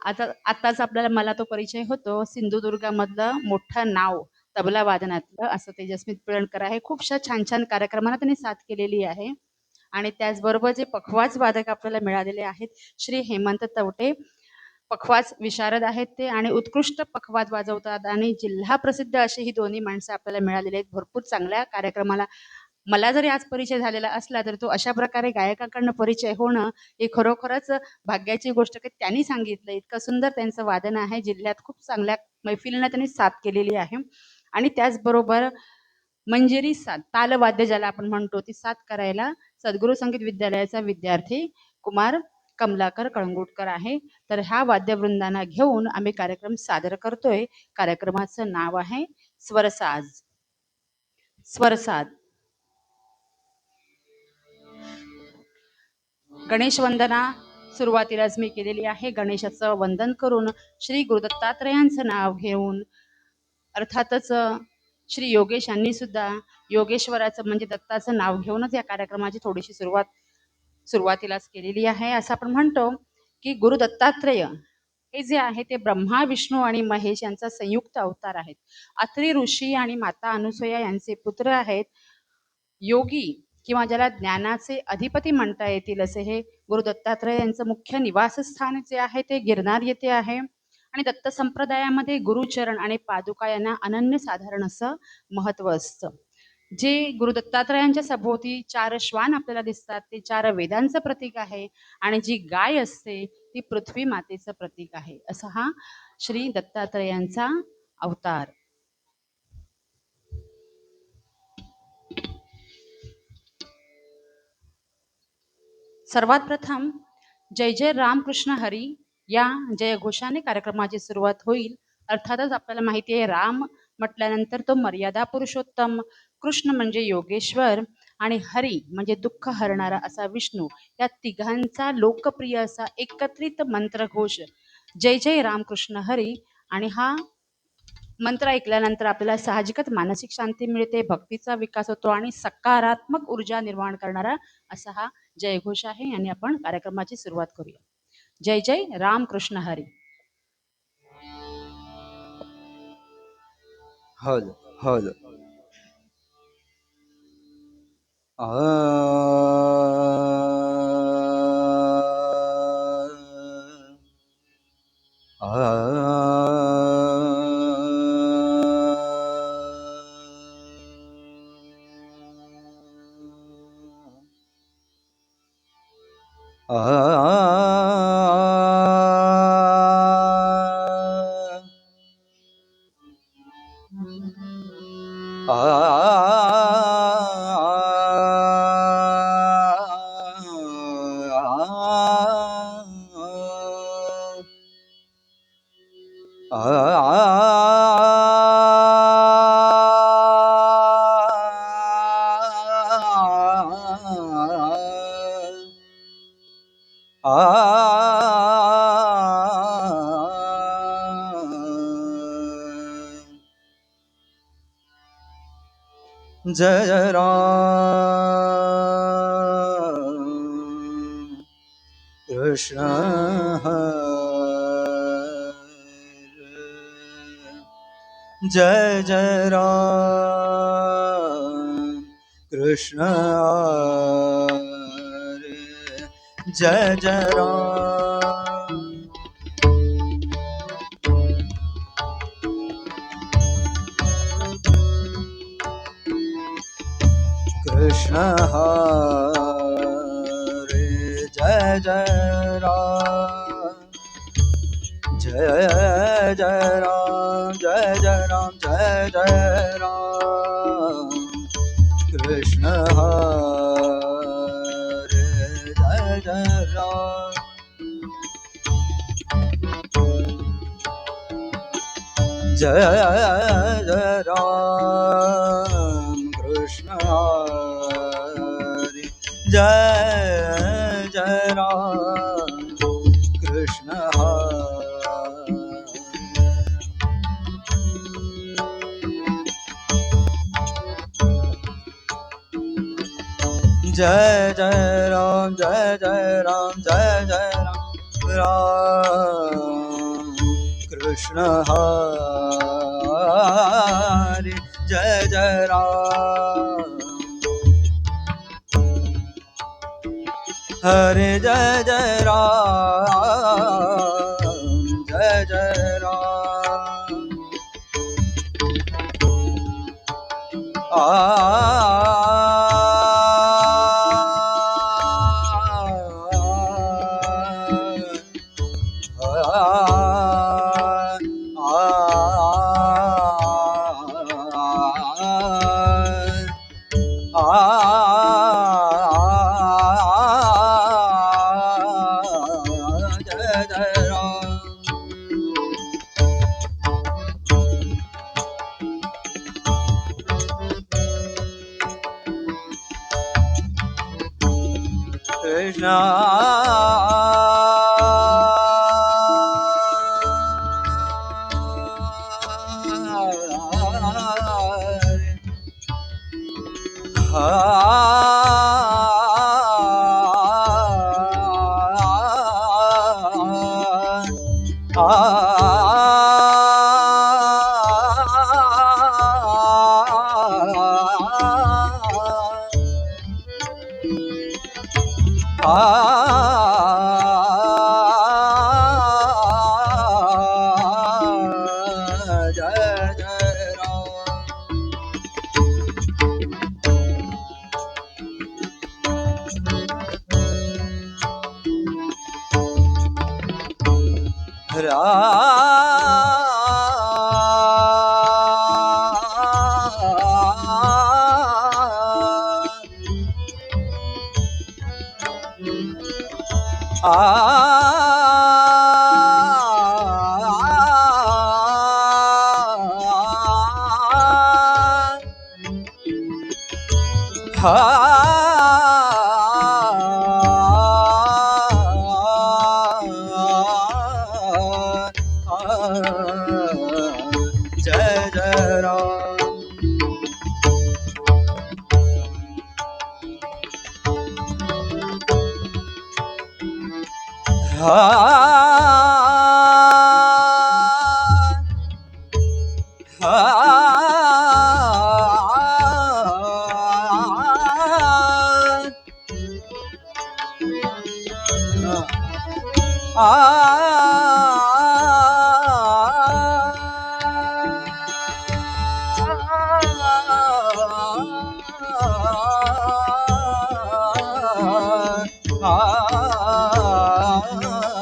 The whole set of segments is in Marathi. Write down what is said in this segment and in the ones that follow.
आता आत्ताच आपल्याला मला तो परिचय होतो. सिंधुदुर्गामधलं मोठं नाव तबला वादनातलं असं तेजस्वी पिळणकर आहे. खूपशा छान-छान कार्यक्रमांना त्यांनी साथ केलेली आहे. आणि त्याचबरोबर जे पखवाज वादक आपल्याला मिळालेले आहेत, श्री हेमंत तवटे. पखवाज विशारद आहेत ते आणि उत्कृष्ट पखवाज वाजवतात आणि जिल्हा प्रसिद्ध अशी ही दोन्ही माणसं आपल्याला मिळालेली आहेत. भरपूर चांगल्या कार्यक्रमाला मला जरी आज परिचय झालेला असला, तर तो अशा प्रकारे गायकाकडनं परिचय होणं ही खरोखरच भाग्याची गोष्ट की त्यांनी सांगितलं. इतकं सुंदर त्यांचं वादन आहे. जिल्ह्यात खूप चांगल्या मैफिलींना त्यांनी साथ केलेली आहे. आणि त्याचबरोबर मंजिरी साथ, तालवाद्य ज्याला आपण म्हणतो, ती साथ करायला सद्गुरू संगीत विद्यालयाचा विद्यार्थी कुमार कमलाकर कळंगुटकर आहे. तर ह्या वाद्यवृंदांना घेऊन आम्ही कार्यक्रम सादर करतोय. कार्यक्रमाचं नाव आहे स्वरसाज. स्वरसाज. गणेश वंदना सुरुवातीलाच मी केलेली आहे. गणेशाचं वंदन करून श्री गुरुदत्तात्रयांचं नाव घेऊन अर्थातच श्री योगेश यांनी सुद्धा योगेश्वराचं म्हणजे दत्ताचं नाव घेऊनच या कार्यक्रमाची थोडीशी सुरुवातीलाच केलेली आहे. असं आपण म्हणतो की गुरु दत्तात्रेय हे जे आहे ते ब्रह्मा विष्णू आणि महेश यांचा संयुक्त अवतार आहेत. अत्री ऋषी आणि माता अनुसूया यांचे पुत्र आहेत. योगी किंवा ज्याला ज्ञानाचे अधिपती म्हणता येतील असे हे गुरु दत्तात्रय यांचं मुख्य निवासस्थान जे आहे ते गिरनार येथे आहे. आणि दत्त संप्रदायामध्ये गुरुचरण आणि पादुका यांना अनन्यसाधारण असं महत्त्व असतं. जे गुरु दत्तात्रयांच्या सभोवती 4 श्वान आपल्याला दिसतात ते 4 वेदांचं प्रतीक आहे. आणि जी गाय असते ती पृथ्वी मातेचं प्रतीक आहे. असा हा श्री दत्तात्रयांचा अवतार. सर्वात प्रथम जय जय रामकृष्ण हरी या जयघोषाने कार्यक्रमाची सुरुवात होईल. अर्थातच आपल्याला माहिती आहे राम म्हटल्यानंतर तो मर्यादा पुरुषोत्तम, कृष्ण म्हणजे योगेश्वर आणि हरी म्हणजे दुःख हरणारा असा विष्णू. या तिघांचा लोकप्रिय असा एकत्रित मंत्रघोष जय जय रामकृष्ण हरी. आणि हा मंत्र ऐकल्यानंतर आपल्याला साहजिकच मानसिक शांती मिळते, भक्तीचा विकास होतो आणि सकारात्मक ऊर्जा निर्माण करणारा असा हा जयघोष आहे. आणि आपण कार्यक्रमाची सुरुवात करूया. जय जय रामकृष्ण हरी. हल हल आ जय राम कृष्ण हरे जय जय राम कृष्ण हरे जय जय राम कृष्ण हरे जय जय राम जय जय राम जय जय राम जय जय राम कृष्ण हरे जय जय राम जय जय राम कृष्ण हरे जय जय राम कृष्ण हरे जय जय राम जय जय राम जय जय राम राम कृष्ण हरे जय जय राम हरे जय जय राम जय जय राम जय जय राम कृष्ण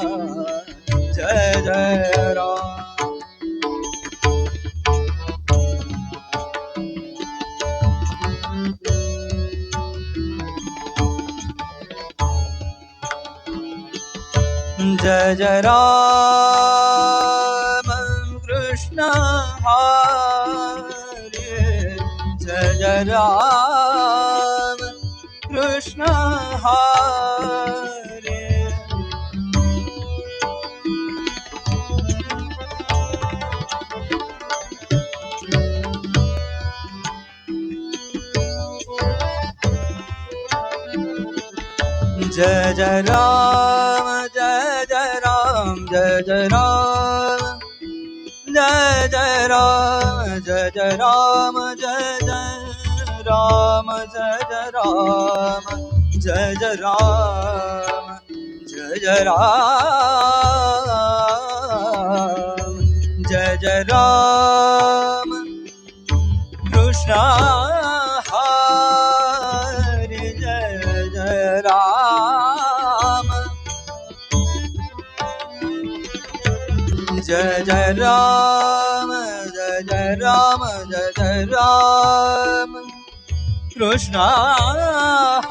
जय जय राम जय जय राम जय जय राम जय जय राम कृष्ण हरे जय जय राम कृष्ण हरे जय जय राम जय जय राम जय जय राम जय जय राम जय जय राम जय जय राम जय जय राम जय जय राम जय जय राम जय जय राम कृष्ण हरे जय जय राम जय जय राम जय जय राम जय जय राम कृष्ण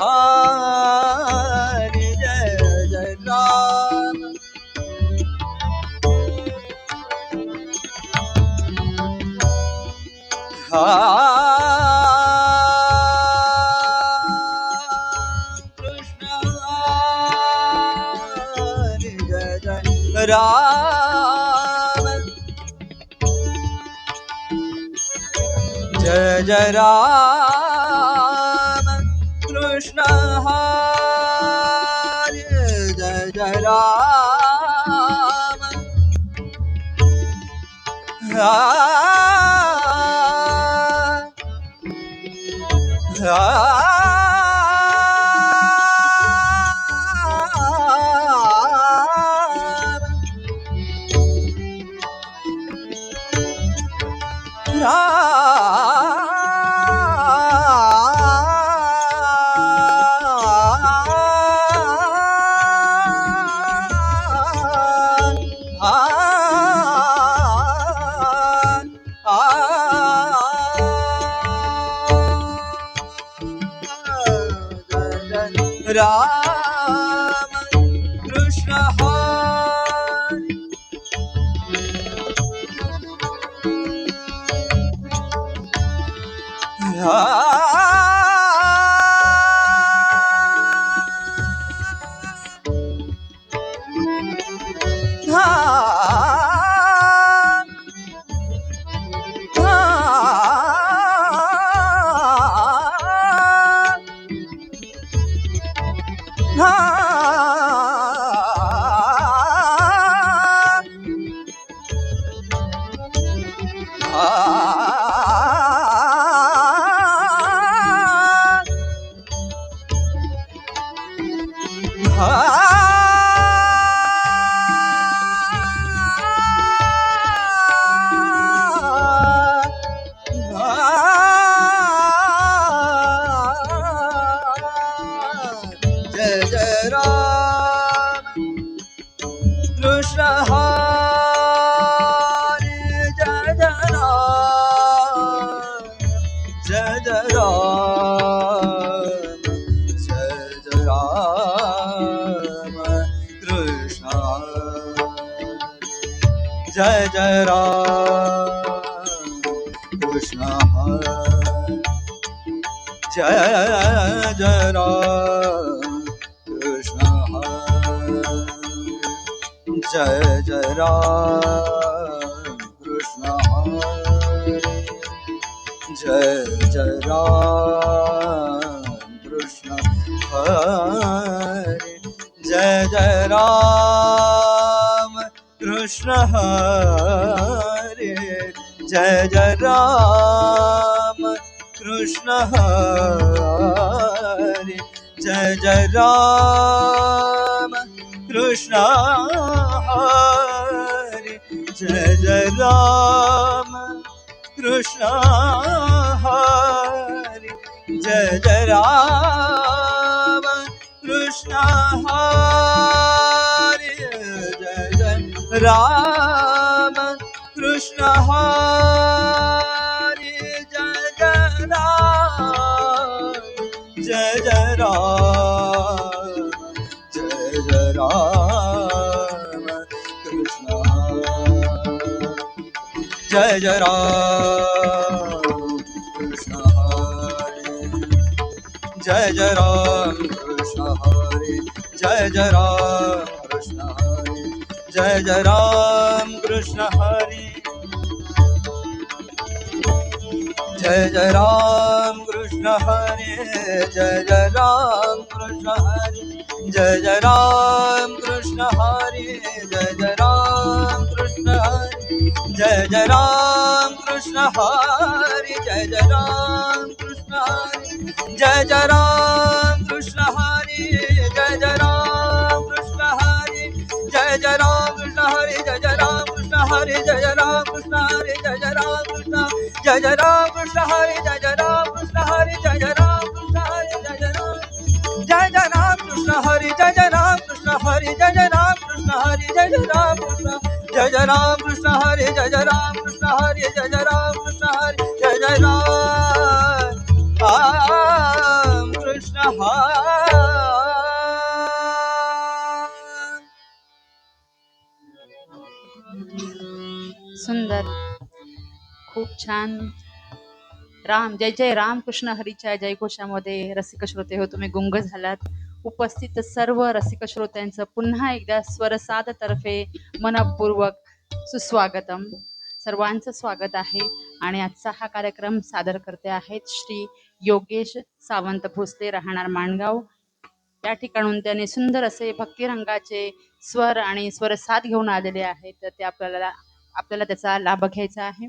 हरे जय जय राम कृष्ण हरे जय जय राम जय जय राम कृष्ण हरे जय जय राम राम कृष्ण हरे जय जय राम कृष्ण हरे जय जय राम जय जय राम जय जय राम कृष्ण जय जय राम कृष्ण जय जय राम कृष्ण जय जय राम कृष्ण जय जय राम कृष्ण हरे जय जय राम कृष्ण हरे जय जय राम कृष्ण हरे जय जय राम कृष्ण हरे जय जय राम कृष्ण हरे जय जय राम कृष्ण हरे जय जय राम कृष्ण हरे जय जय राम जय जय राम जय जय राम कृष्ण जय जय राम कृष्ण हरे जय जय राम कृष्ण हरे जय जय राम कृष्ण हरे जय जय राम कृष्ण हरे जय जय राम कृष्ण हरे जय जय राम कृष्ण हरे जय जय राम कृष्ण हरे जय जय राम कृष्ण हरे जय जय राम कृष्ण हरे जय जय राम कृष्ण हरे जय जय राम कृष्ण हरे जय जय राम कृष्ण हरे जय जय राम कृष्ण हरे जय जय राम कृष्ण हरे जय जय राम कृष्ण हरे जय जय राम कृष्ण जय जय राम कृष्ण हरे जय जय राम कृष्ण हरे जय जय राम कृष्ण हरे जय जय राम जय जय राम कृष्ण हरे जय जय राम कृष्ण हरे जय जय राम कृष्ण हरे जय जय राम कृष्ण जय जय राम कृष्ण हरे जय जय राम कृष्ण हरे जय जय राम कृष्ण हरे जय जय राम कृष्ण हरे सुंदर, खूप छान. राम जय जय राम कृष्ण हरीच्या जयघोषामध्ये रसिक श्रोते हो तुम्ही गुंग झालात. उपस्थित सर्व रसिक श्रोत्यांचं पुन्हा एकदा स्वरसाद तर्फे मनपूर्वक सुस्वागतम. सर्वांचं स्वागत आहे आणि आजचा हा कार्यक्रम सादर करते आहेत श्री योगेश सावंत भोसले, राहणार माणगाव. या ठिकाणून त्याने सुंदर असे भक्तिरंगाचे स्वर आणि स्वरसाद घेऊन आलेले आहेत. तर ते आपल्याला आपल्याला त्याचा लाभ घ्यायचा आहे.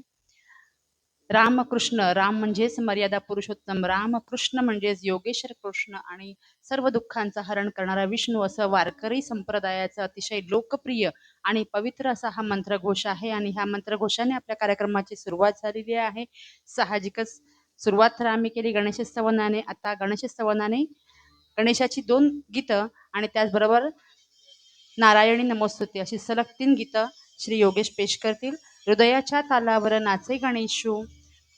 रामकृष्ण, राम म्हणजेच मर्यादा पुरुषोत्तम, रामकृष्ण म्हणजेच योगेश्वर कृष्ण आणि सर्व दुःखांचं हरण करणारा विष्णू, असं वारकरी संप्रदायाचा अतिशय लोकप्रिय आणि पवित्र असा हा मंत्रघोष आहे. आणि ह्या मंत्रघोषाने आपल्या कार्यक्रमाची सुरुवात झालेली आहे. साहजिकच सुरुवात तर आम्ही केली गणेशोत्सवाने. आता गणेशोत्सवाने गणेशाची 2 गीतं आणि त्याचबरोबर नारायणी नमोस्तुती अशी सलग 3 गीतं श्री योगेश पेश करतील. हृदयाच्या तालावर नाचे गणेशू,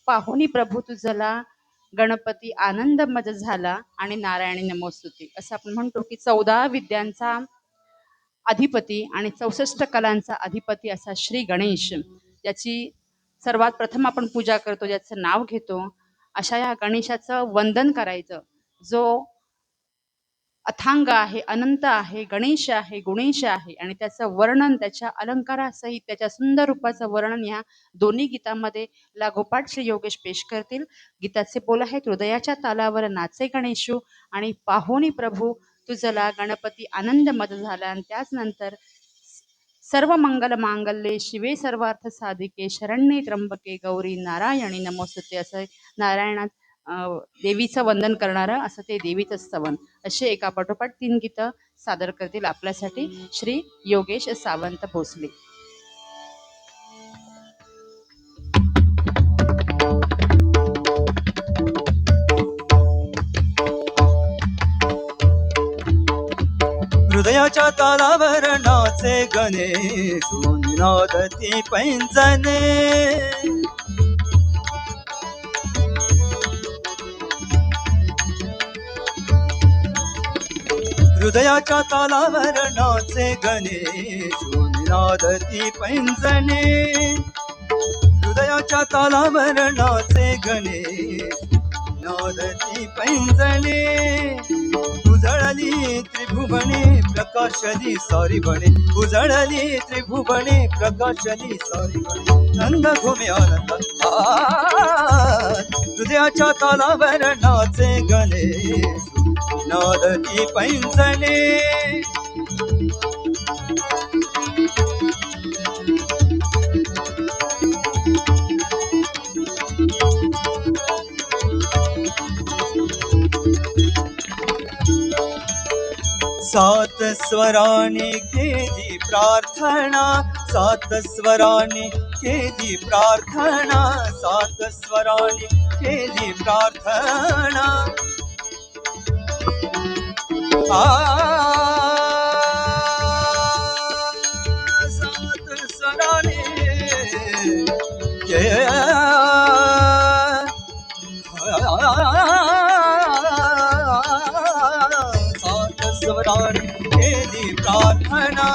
पाहुनी प्रभू तुझला, गणपती आनंद मज झाला आणि नारायणी नमोस्तुती, असं आपण म्हणतो की 14 विद्यांचा अधिपती आणि 64 कलांचा अधिपती असा श्री गणेश, ज्याची सर्वात प्रथम आपण पूजा करतो, ज्याचं नाव घेतो, अशा या गणेशाचं वंदन करायचं. जो अथांग आहे, अनंत आहे, गणेश आहे, गुणेश आहे आणि त्याचं वर्णन त्याच्या अलंकारासहित त्याच्या सुंदर रूपाचं वर्णन या दोन्ही गीतामध्ये लागोपाठ श्री योगेश पेश करतील. गीताचे बोल आहेत: हृदयाच्या तालावर नाचे गणेशू आणि पाहुणी प्रभू तुझला, गणपती आनंद मद झाला. आणि त्याच नंतर सर्व मंगल मांगल्ये शिवे सर्वार्थ साधिके, शरण्ये त्र्यंबके गौरी नारायणी नमोस्तुते, असं नारायणात देवीचं वंदन करणारं असं ते देवीचं स्तवन, असे एका पाठोपाठ 3 गीतं सादर करतील आपल्यासाठी श्री योगेश सावंत भोसले. हृदयाच्या तालावर नाचे गणेश, निनादती पैंजने. हृदयाच्या तालावर नाचे गणेश, निनादती पैंजने. हृदयाच्या तालावर नाचे गणेश, नादती पैंजने. उजळली त्रिभुवने प्रकाशली सारी बने, उजळली त्रिभुवने प्रकाशली सारी बने. नंद घुमे आनंद हृदयाच्या तालावर नाचे गणेश, नादती पैंजने. सात स्वराने केली प्रार्थना, सात स्वराने केली प्रार्थना, सात स्वराने केली प्रार्थना. सात स्वराने स्वराने केली प्रार्थना.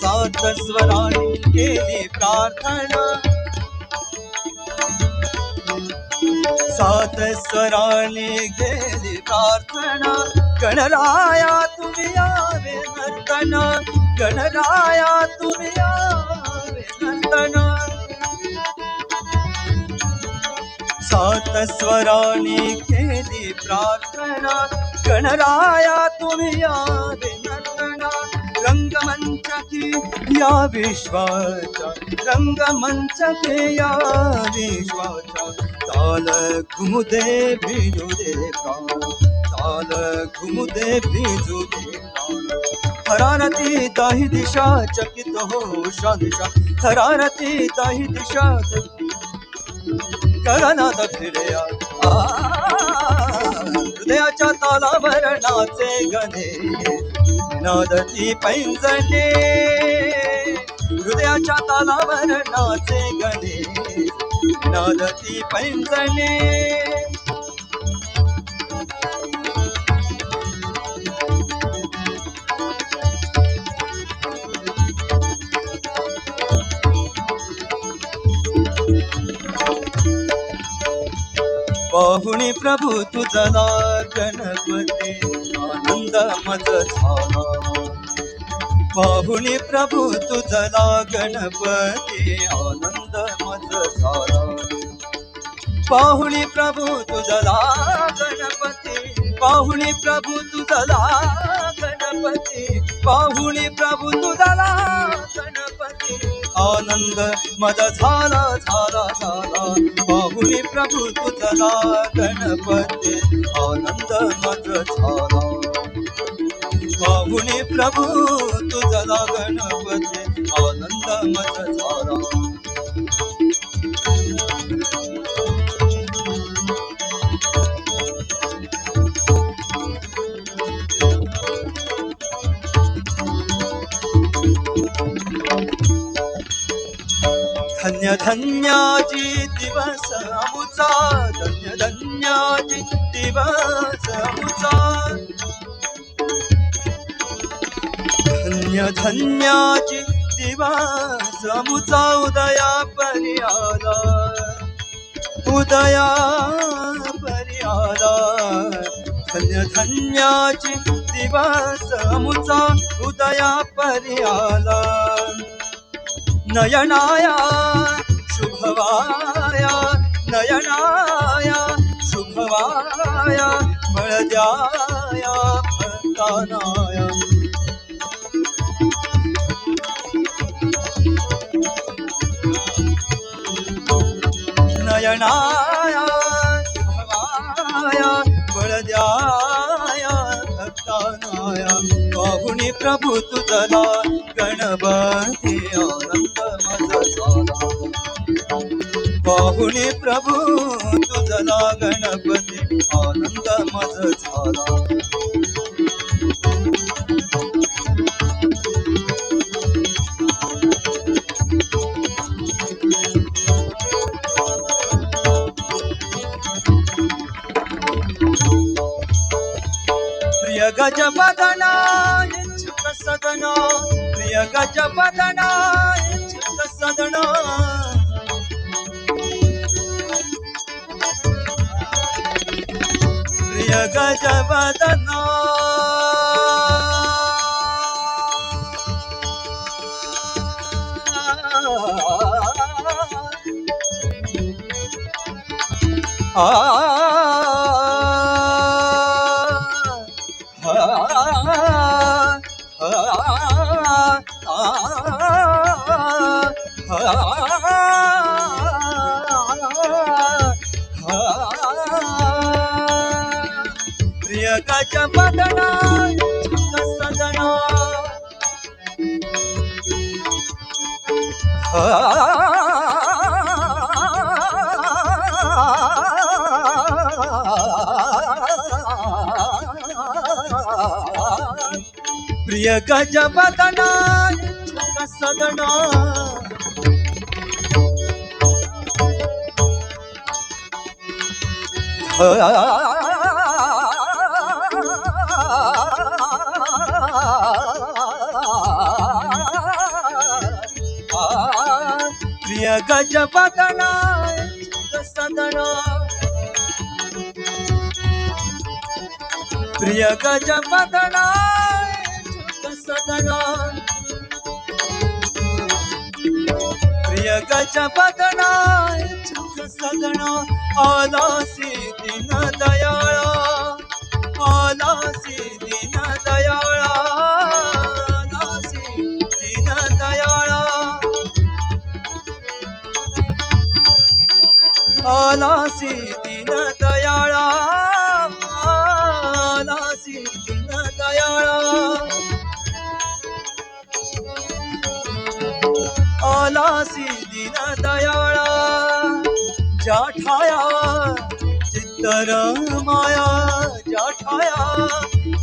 सात स्वराने केली प्रार्थना, सात स्वराने केली प्रार्थना. गणराया तुम्ही यावे नर्तना, गणराया तुम्ही यावे नर्तना. सात स्वराने केली प्रार्थना, गणराया तुम्ही यावे नर्तना. रंगमंच की या विश्वाचा, रंगमंच के या विश्वाचा. ताल घुमुदे भिजू दे प्राण, ताल घुमुदे भिजू दे प्राण. थरारती दाही दिशा चकित हो शादिशा, थरारती दाही दिशा गगनात फिरया. हृदयाच्या तालावर नाचे गणेश, नादती पैंजने. हृदयाच्या तालावर नाचे गणेश, नादती पैंजने. पाहुणी प्रभू तुझला, गणपती आनंद मज झाला पाहुणी प्रभू तुझला गणपती आनंद मज झाला पाहुणी प्रभू तुझला गणपती पाहुणी प्रभू तुझला गणपती पाहुणी प्रभू तुझला गणपती आनंद मज झाला झाला झाला पाहुणी प्रभू तुझला गणपती आनंद मज झाला पाहुणी प्रभू तुझला गणपती आनंद मज झाला धन्य धन्याची दिवस अमुचा धन्य धन्याची दिवस अमुचा धन्य धन्याची दिवस अमुचा उदया परी आला उदया परी आला धन्य धन्याची दिवस अमुचा उदया परी आला नयनाया शुभवाया नयनाया शुभवाया बळद्याया भक्तानाया नयनाया शुभवाया बळद्याया भक्तानाया पाहुणी प्रभू तुझला गणपती आनंद मज झाला पाहुणी प्रभू तुझला गणपती आनंद मज झाला प्रिय गजबदना इच्छुक सदना प्रिय गजबदना इच्छुक सदना प्रिय गजबदना प्रिय गजबदना सदना प्रिय गजबदना सदना प्रिय गजबदना सदना प्रिय गजबदना सदना प्रिय गजबदना सदना आलासी दीन दयाळा आलासी दीन दयाळा आलासी दीन दयाळा आलासी दीन दयाळा आलासी दीन दयाळा आलासी दीन दयाळा जाठाया चित्तर माया जाठाया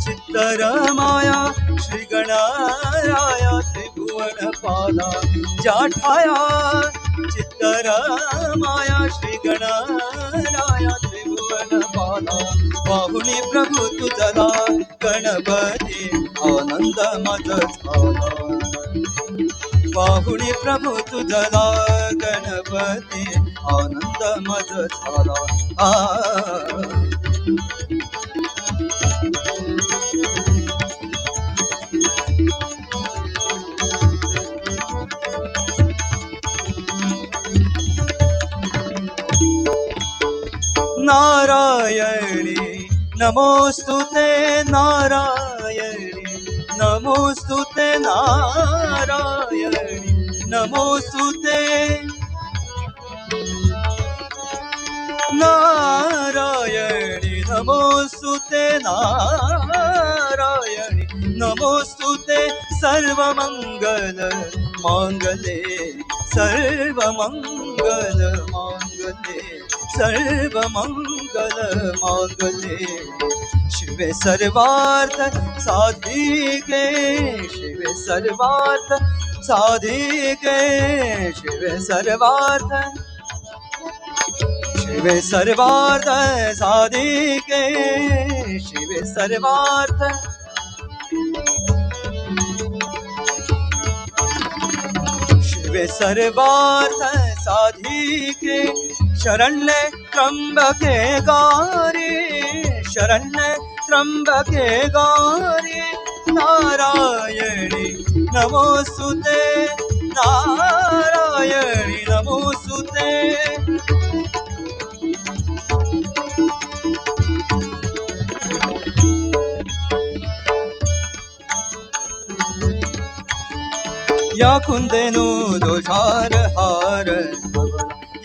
चित्तर माया श्री गणराया त्रिभुवन पाला जाठाया चित्तर माया श्री गणराया त्रिभुवन पाला पाहुणी प्रभू तुझला गणपती आनंद मज झाला पाहुणी प्रभू तुझला गणपती आनंद मज झाला नारायणी नमोस्तुते नारायणी नमोस्तुते नारायणी नमोस्तुते नारायणी नमोस्तुते नारायणी नमोस्तुते सर्वमंगल मांगले सर्वमंगल मांगले सर्वमंगल मांगले शिवे सर्वार्थ साधिके शिवे सर्वार्थ साधिके शिवे सर्वार्थ शिवे सर्वार्थ साधिके शिवे सर्वार्थ शिवे सर्वार्थ साधिके शरण्ये त्र्यंबके गौरी शरण्ये त्र्यंबके गौरी नारायणी नमोस्तुते नारायणी नमोस्तुते या कुंदेनु दोषार हार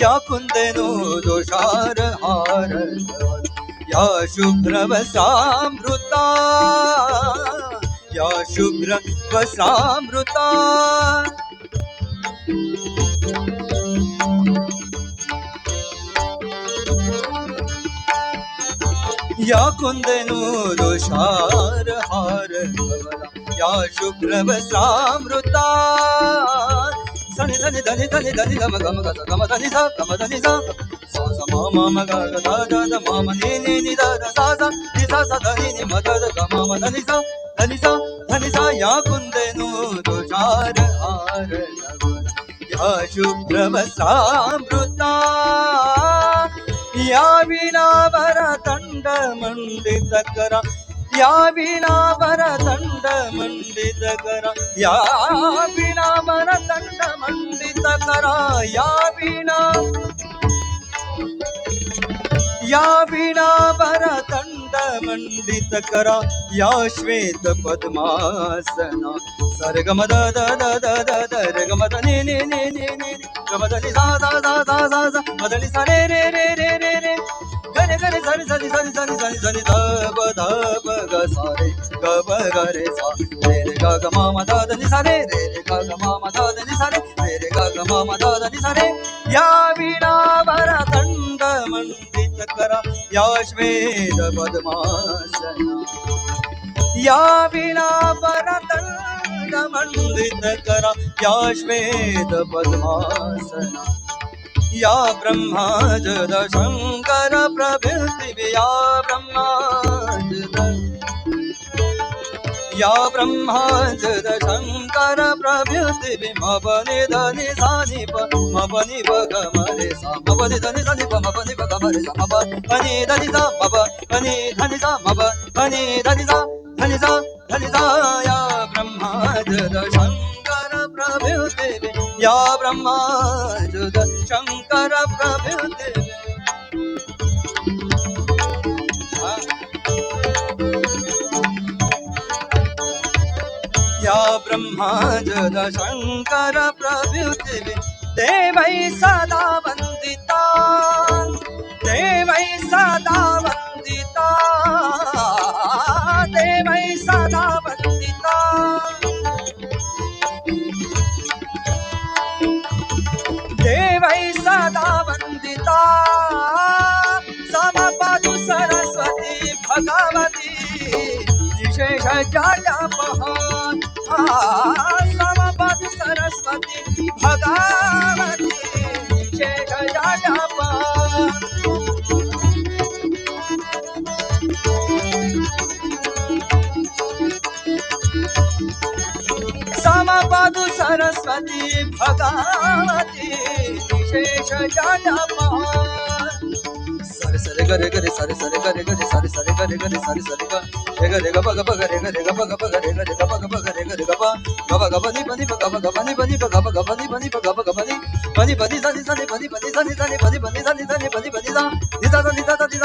या कुंदेनु दोषार हार या शुभ्र वस्त्रामृता या शुभ्र वस्त्रामृता या कुंदेनु दोषार हार या शुभ्र वस्त्रामृता सनि धनि धनि धनि धनि गम गम गम गम धनि सा सा सा मा मा म ग ग ध ध ध मा म नि नि नि ध ध सा सा नि सा सा ध नि नि म ध ध ग म म धनि सा या कुंदेनु दोषार हार या शुभ्र वस्त्रामृता या विना वरदंड मंडित करा या विना वरदंड मंडित करा या विना वरदंड मंडित करा या विना वरदंड मंडित करा या श्वेत पद्मासना सरगम the the the the the the ग म द नि नि नि नि नि ग म द नि सा सा सा सा सा सा म द नि सा रे रे रे रे रे रे गरे गरे सरि सरि सरि सरि सरि सरि ध प ग सा रे ग प ग रे सा रे रे ग ग म म द द नि सा रे रे रे ग ग म म द द नि सा रे रे रे ग ग म म द द नि सा रे या विना वरदंड मंडित करा या श्वेत पद्मासना या विना वरदंड मंडित करा या श्वेत पद्मासना या ब्रह्माजद शंकर प्रभृति या ब्रह्माजद शंकर प्रभृति मपनि धनि सानि प मपनि प ग म रे सा मपनि धनि सानि प मपनि प ग म रे सा मपनि धनि सा मपनि धनि सा मपनि धनि सा धनि सा या ब्रह्माजद शंकर प्रभृति या ब्रह्माजद शंकर प्रभृति या ब्रह्माजद शंकर प्रभृति देवै सदा वंदिता देवै सदा वंदिता देवै सदा वंदिता देवै सदा वंदिता समपदु सरस्वती भगवती विशेष जापहान समपदु सरस्वती भगवती विशेष जापहान समपदु सरस्वती भगवती विशेष जापहान सरे गरे गरे सरे सरे गरे गरे सरे सरे गरे गरे सरे सरे ग रे ग ग प ग प ग रे ग रे ग प ग प ग रे ग रे ग प ग प ग रे ग रे ग प ग प ग प नि प नि प ग प ग प नि प नि प ग प ग प नि प नि प ग प ग प नि प नि प नि सा नि सा नि प नि प नि सा नि सा नि प नि प नि सा नि सा नि प नि प नि सा नि सा सा नि सा सा नि सा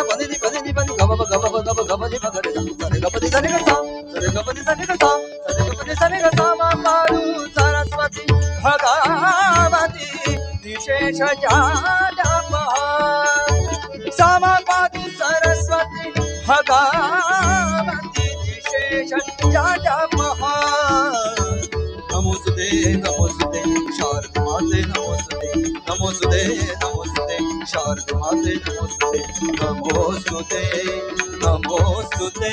समपातु सरस्वती भगवती विशेष जाडमहा नमोस्तुते नमोस्तुते शारदे माते नमोस्तुते नमोस्तुते नमोस्तुते शारदे माते नमोस्तुते नमोस्तुते नमोस्तुते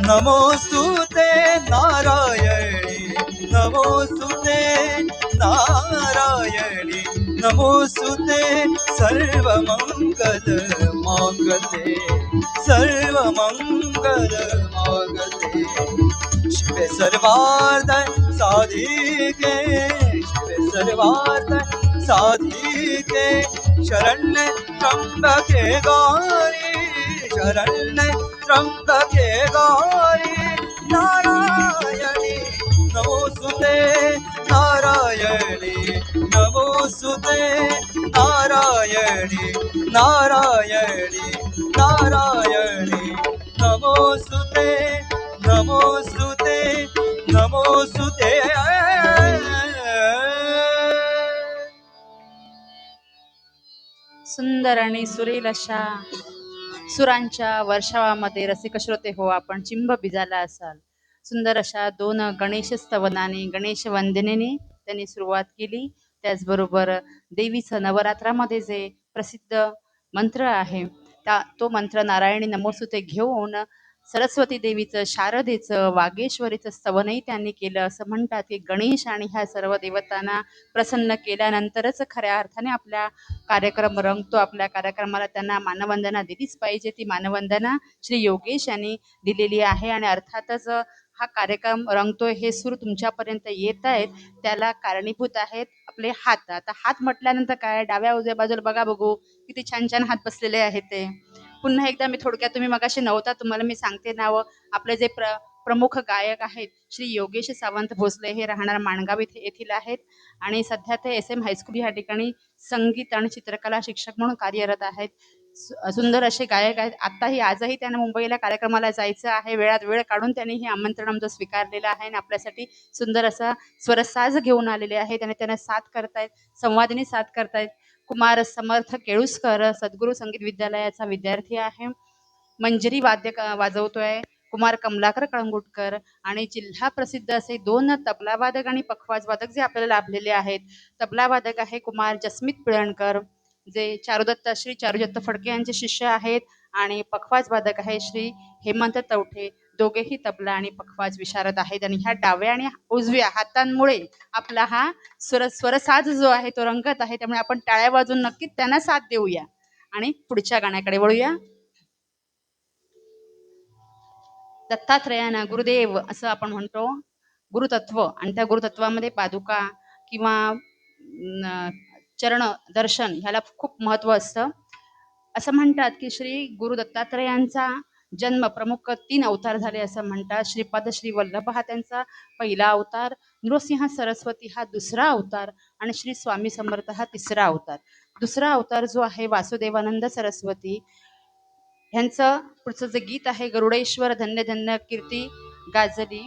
नमोस्तुते नारायणी नमोस्तुते नारायणी नमोस्तुते सर्वमंगल मांगल्ये सर्वमंगल मांगल्ये शिवे सर्वार्थ साधिके शिवे सर्वार्थ साधिके शरण्ये त्र्यंबके गौरी शरण्ये त्र्यंबके गौरी नारायणी नमोस्तुते नारायणी नमोस्तुते नारायणी नारायणी नारायणी नमोस्तुते नमोस्तुते नमोस्तुते सुंदर आणि सुरेल अशा सुरांच्या वर्षावामध्ये रसिक श्रोते हो आपण चिंब भिजाला असाल. सुंदर अशा दोन गणेश स्तवनाने गणेश वंदनेने त्यांनी सुरुवात केली. त्याचबरोबर देवीचं नवरात्रामध्ये जे प्रसिद्ध मंत्र आहे तो मंत्र नारायणी नमोस्तुते घेऊन सरस्वती देवीचं शारदेचं वागेश्वरीचं स्तवनही त्यांनी केलं. असं म्हणतात की गणेश आणि ह्या सर्व देवतांना प्रसन्न केल्यानंतरच खऱ्या अर्थाने आपल्या कार्यक्रम रंगतो. आपल्या कार्यक्रमाला त्यांना मानवंदना दिलीच पाहिजे. ती मानवंदना श्री योगेश यांनी दिलेली आहे आणि अर्थातच हा कार्यक्रम रंगतोय हे सूर तुमच्यापर्यंत येत आहेत त्याला कारणीभूत आहेत आपले हात. आता हात म्हटल्यानंतर काय डाव्या उजव्या बाजूला बघा बघू किती छान छान हात बसलेले आहेत ते. पुन्हा एकदा मी थोडक्यात तुम्ही मगाशी नव्हता तुम्हाला मी सांगते नावं. आपले जे प्रमुख गायक आहेत श्री योगेश सावंत भोसले हे राहणार माणगाव येथील आहेत आणि सध्या ते SM हायस्कूल या ठिकाणी संगीत आणि चित्रकला शिक्षक म्हणून कार्यरत आहेत. सुंदर असे गायक आहेत. आताही आजही त्यांना मुंबईला कार्यक्रमाला जायचं आहे. वेळात वेळ काढून त्यांनी हे आमंत्रण आमचं स्वीकारलेलं आहे आणि आपल्यासाठी सुंदर असा स्वरसाज घेऊन आलेले आहेत आणि त्यांना साथ करतायत संवादिनी साथ करतायत. कुमार समर्थ केळुसकर सद्गुरू संगीत विद्यालयाचा विद्यार्थी आहे. मंजिरी वाद्य वाजवतोय कुमार कमलाकर कळंगुटकर आणि जिल्हा प्रसिद्ध असे 2 तबलावादक आणि पखवाजवादक जे आपल्याला लाभलेले आहेत. तबलावादक आहे कुमार जसमित पिळणकर जे श्री चारुदत्त फडके यांचे शिष्य आहेत आणि पखवाजवादक आहे श्री हेमंत तवठे. दोघेही तबला आणि पखवाज विशारद आहेत आणि ह्या डाव्या आणि उजव्या हातांमुळे आपला हा स्वरसाज जो आहे तो रंगत आहे. त्यामुळे आपण टाळ्या वाजून नक्कीच त्यांना साथ देऊया आणि पुढच्या गाण्याकडे वळूया. दत्तात्रयाना गुरुदेव असं आपण म्हणतो. गुरुतत्व आणि त्या गुरुतत्वामध्ये पादुका किंवा चरण दर्शन ह्याला खूप महत्त्व असतं. असं म्हणतात की श्री गुरु दत्तात्रयांचा जन्म प्रमुख 3 अवतार झाले असं म्हणतात. श्रीपाद श्री वल्लभ हा त्यांचा पहिला अवतार, नृसिंह सरस्वती हा दुसरा अवतार आणि श्री स्वामी समर्थ हा तिसरा अवतार. दुसरा अवतार जो आहे वासुदेवानंद सरस्वती ह्यांचं पुढचं जे गीत आहे गरुडेश्वर धन्य धन्य कीर्ती गाजली.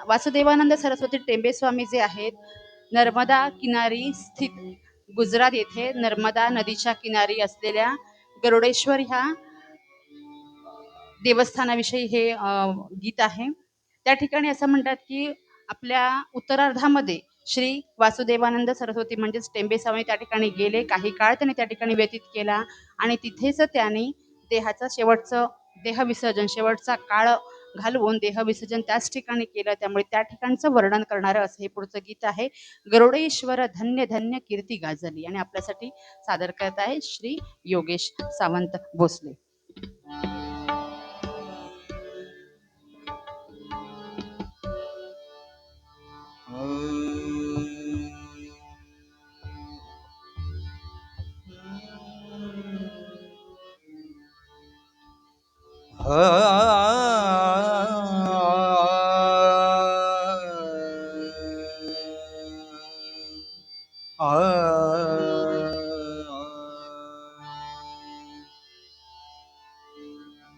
वासुदेवानंद सरस्वती टेंबे स्वामी जे आहेत नर्मदा किनारी स्थित गुजरात येथे नर्मदा नदीच्या किनारी असलेल्या गरुडेश्वर ह्या देवस्थानाविषयी हे गीत आहे. त्या ठिकाणी असं म्हणतात की आपल्या उत्तरार्धामध्ये श्री वासुदेवानंद सरस्वती म्हणजेच टेंबे स्वामी त्या ठिकाणी गेले. काही काळ त्यांनी त्या ठिकाणी व्यतीत केला आणि तिथेच त्यांनी देहाचं शेवटचं देहविसर्जन शेवटचा काळ घालवून देहविसर्जन त्याच ठिकाणी केलं. त्यामुळे त्या ठिकाणचं वर्णन करणारं असं हे पुढचं गीत आहे. गरुडेश्वर धन्य धन्य कीर्ती गाजली आणि आपल्यासाठी सादर करत आहे श्री योगेश सावंत भोसले.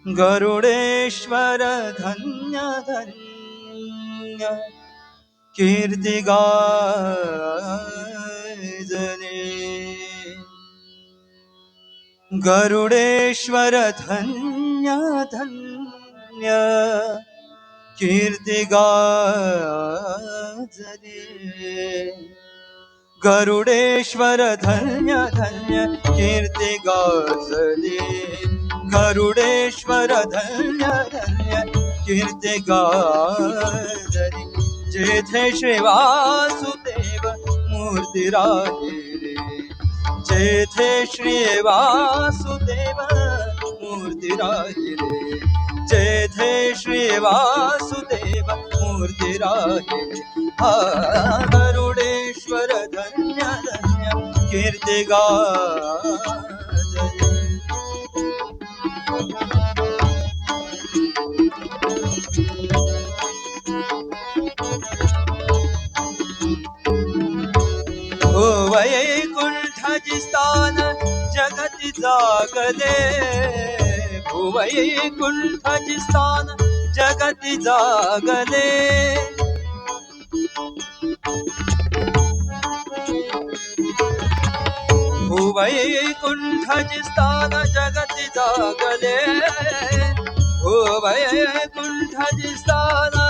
गरुडेश्वर धन्य धन्य कीर्ती गाजले गरुडेश्वर धन्य धन्य कीर्ती गाजले गरुडेश्वर धन्य धन्य कीर्ती गाजले गरुडेश्वर धन्य धन्य कीर्ती गाजले जेथे श्री वासुदेव मूर्ती राहिले जेथे श्री वासुदेव मूर्ती राहिले जेथे श्री वासुदेव मूर्ती राहिले हा गरुडेश्वर धन्य धन्य कीर्ती गाजले हो वैकुंठाची स्थान जगती जागले वैकुंठाची स्थान जगती जागले वैकुंठाची स्थान जगती जागले वैकुंठाची स्थान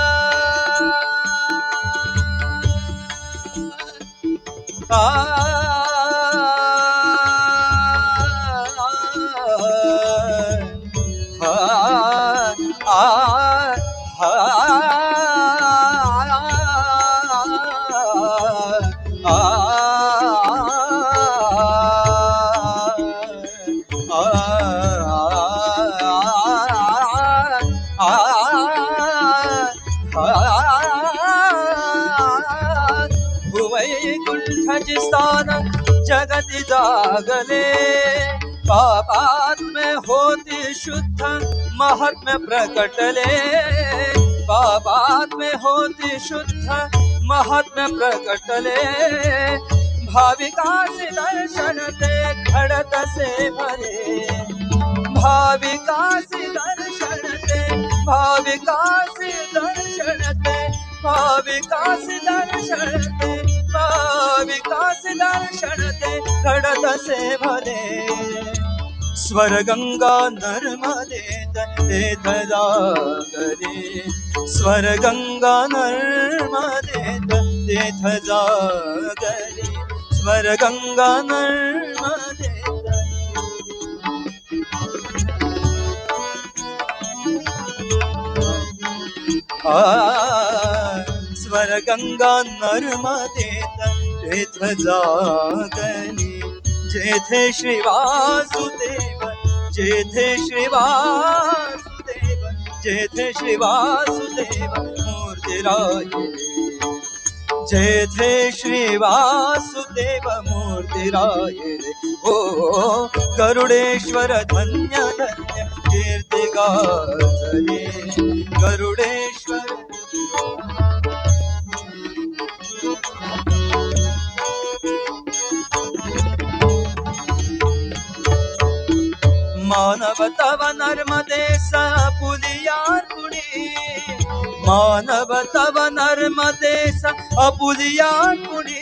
वैकुंठाची स्थान जगती जागले पापात में होती शुद्ध महात्म्य प्रकटले पापात में होती शुद्ध महात्म्य प्रकटले भाविकासी दर्शन ते घडत से भरे भाविकासी दर्शन ते भाविकासी दर्शन ते भाविकासी दर्शन ते भाविकासी दर्शन ते घडत से भले स्वर्गंगा नर्मदे तेथ जागरे स्वर्गंगा नर्मदे तेथ जागरे स्वर्गंगा नर्मदे स्वर्गंगा नर्मदे तेथ जागरे जेथे श्री वासुदेव जेथे श्री वासुदेव जेथे श्री वासुदेव मूर्ती राहिले जेथे श्री वासुदेव मूर्ती राहिले ओ गरुडेश्वर धन्य धन्य कीर्ती गाजले गरुडेश्वर मानव तव नर्मदे पुलियार पुणी मानव तव नर्मदे अपुलियार पुणी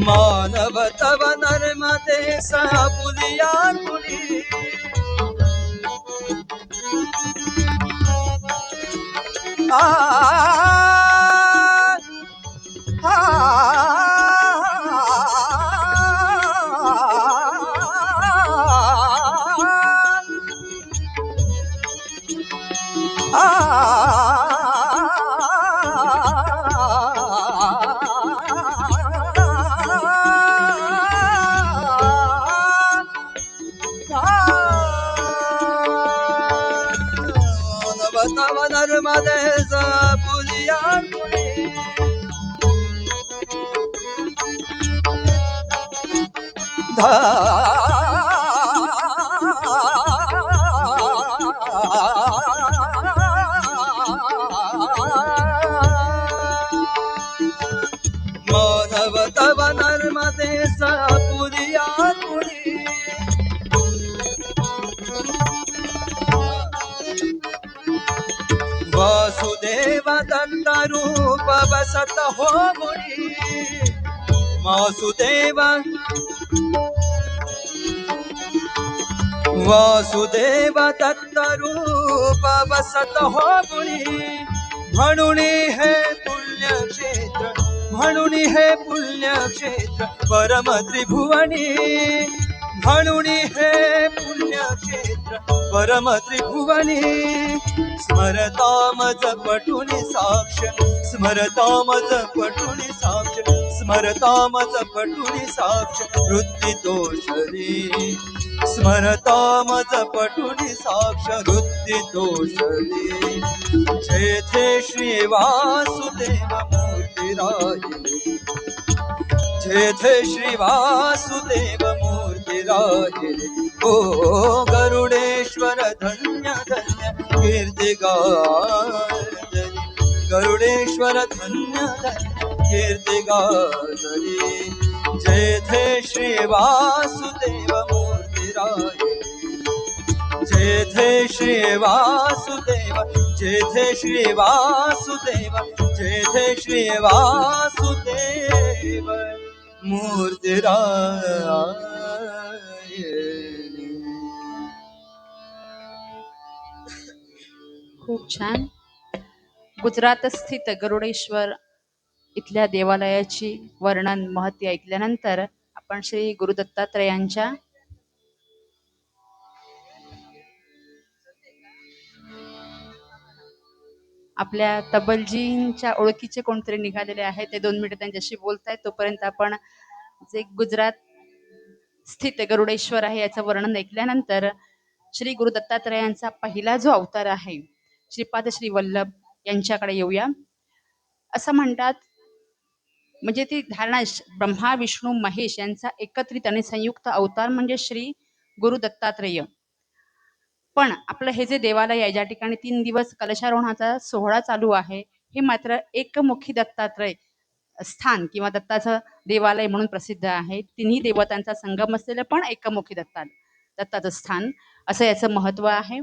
मानव तव नर्मदे पुलियार पुणी Ah तव नर्मदेश पुलिया पुली माधव तव नर्मदेश पुलिया पुली वासुदेव दत्त रूप बसत हो मुनी वासुदेव वासुदेव दत्त रूप बसत हो मुनी म्हणून हे पुण्यक्षेत्र म्हणून हे पुण्यक्षेत्र परम त्रिभुवनी म्हणून हे पुण्यक्षेत्र परम त्रिभुवनी स्मरताम जपटून साक्ष स्मरताम जपटून साक्ष स्मरताम जपटून साक्ष वृत्ती दोषरी स्मरताम जपटून साक्ष वृत्ती दोषरी जेथे श्री वासुदेव मूर्ती राहिले जेथे श्री वासुदेव मूर्ती राहिले ओ गरुडेश्वर धन्य धन्य कीर्ती गाजली गरुडेश्वर धन्य धन्य कीर्ती गाजली जेथे श्री वासुदेव मूर्ती राहिले जेथे श्री वासुदेव जेथे श्री वासुदेव जेथे श्री वासुदेव मूर्ती राहिली खूप छान. गुजरात स्थित गरुडेश्वर इथल्या देवालयाची वर्णन महती ऐकल्यानंतर आपण श्री गुरु दत्तात्रेयांच्या आपल्या तबलजींच्या ओळखीचे कोणतरी निघालेले आहे, ते 2 मिनिटं त्यांच्याशी बोलतायत. तोपर्यंत आपण जे गुजरात स्थित गरुडेश्वर आहे याचं वर्णन ऐकल्यानंतर श्री गुरु दत्तात्रेयांचा पहिला जो अवतार आहे श्रीपाद श्री वल्लभ यांच्याकडे येऊया. असं म्हणतात, म्हणजे ती धारणा ब्रह्मा विष्णू महेश यांचा एकत्रित आणि संयुक्त अवतार म्हणजे श्री गुरु दत्तात्रेय. पण आपलं हे जे देवालय आहे ज्या ठिकाणी 3 दिवस कलशारोहणाचा सोहळा चालू आहे, हे मात्र एकमुखी दत्तात्रय स्थान किंवा दत्ताचं देवालय म्हणून प्रसिद्ध आहे. तिन्ही देवतांचा संगम असलेलं पण एकमुखी दत्ताचं स्थान असं याचं महत्व आहे.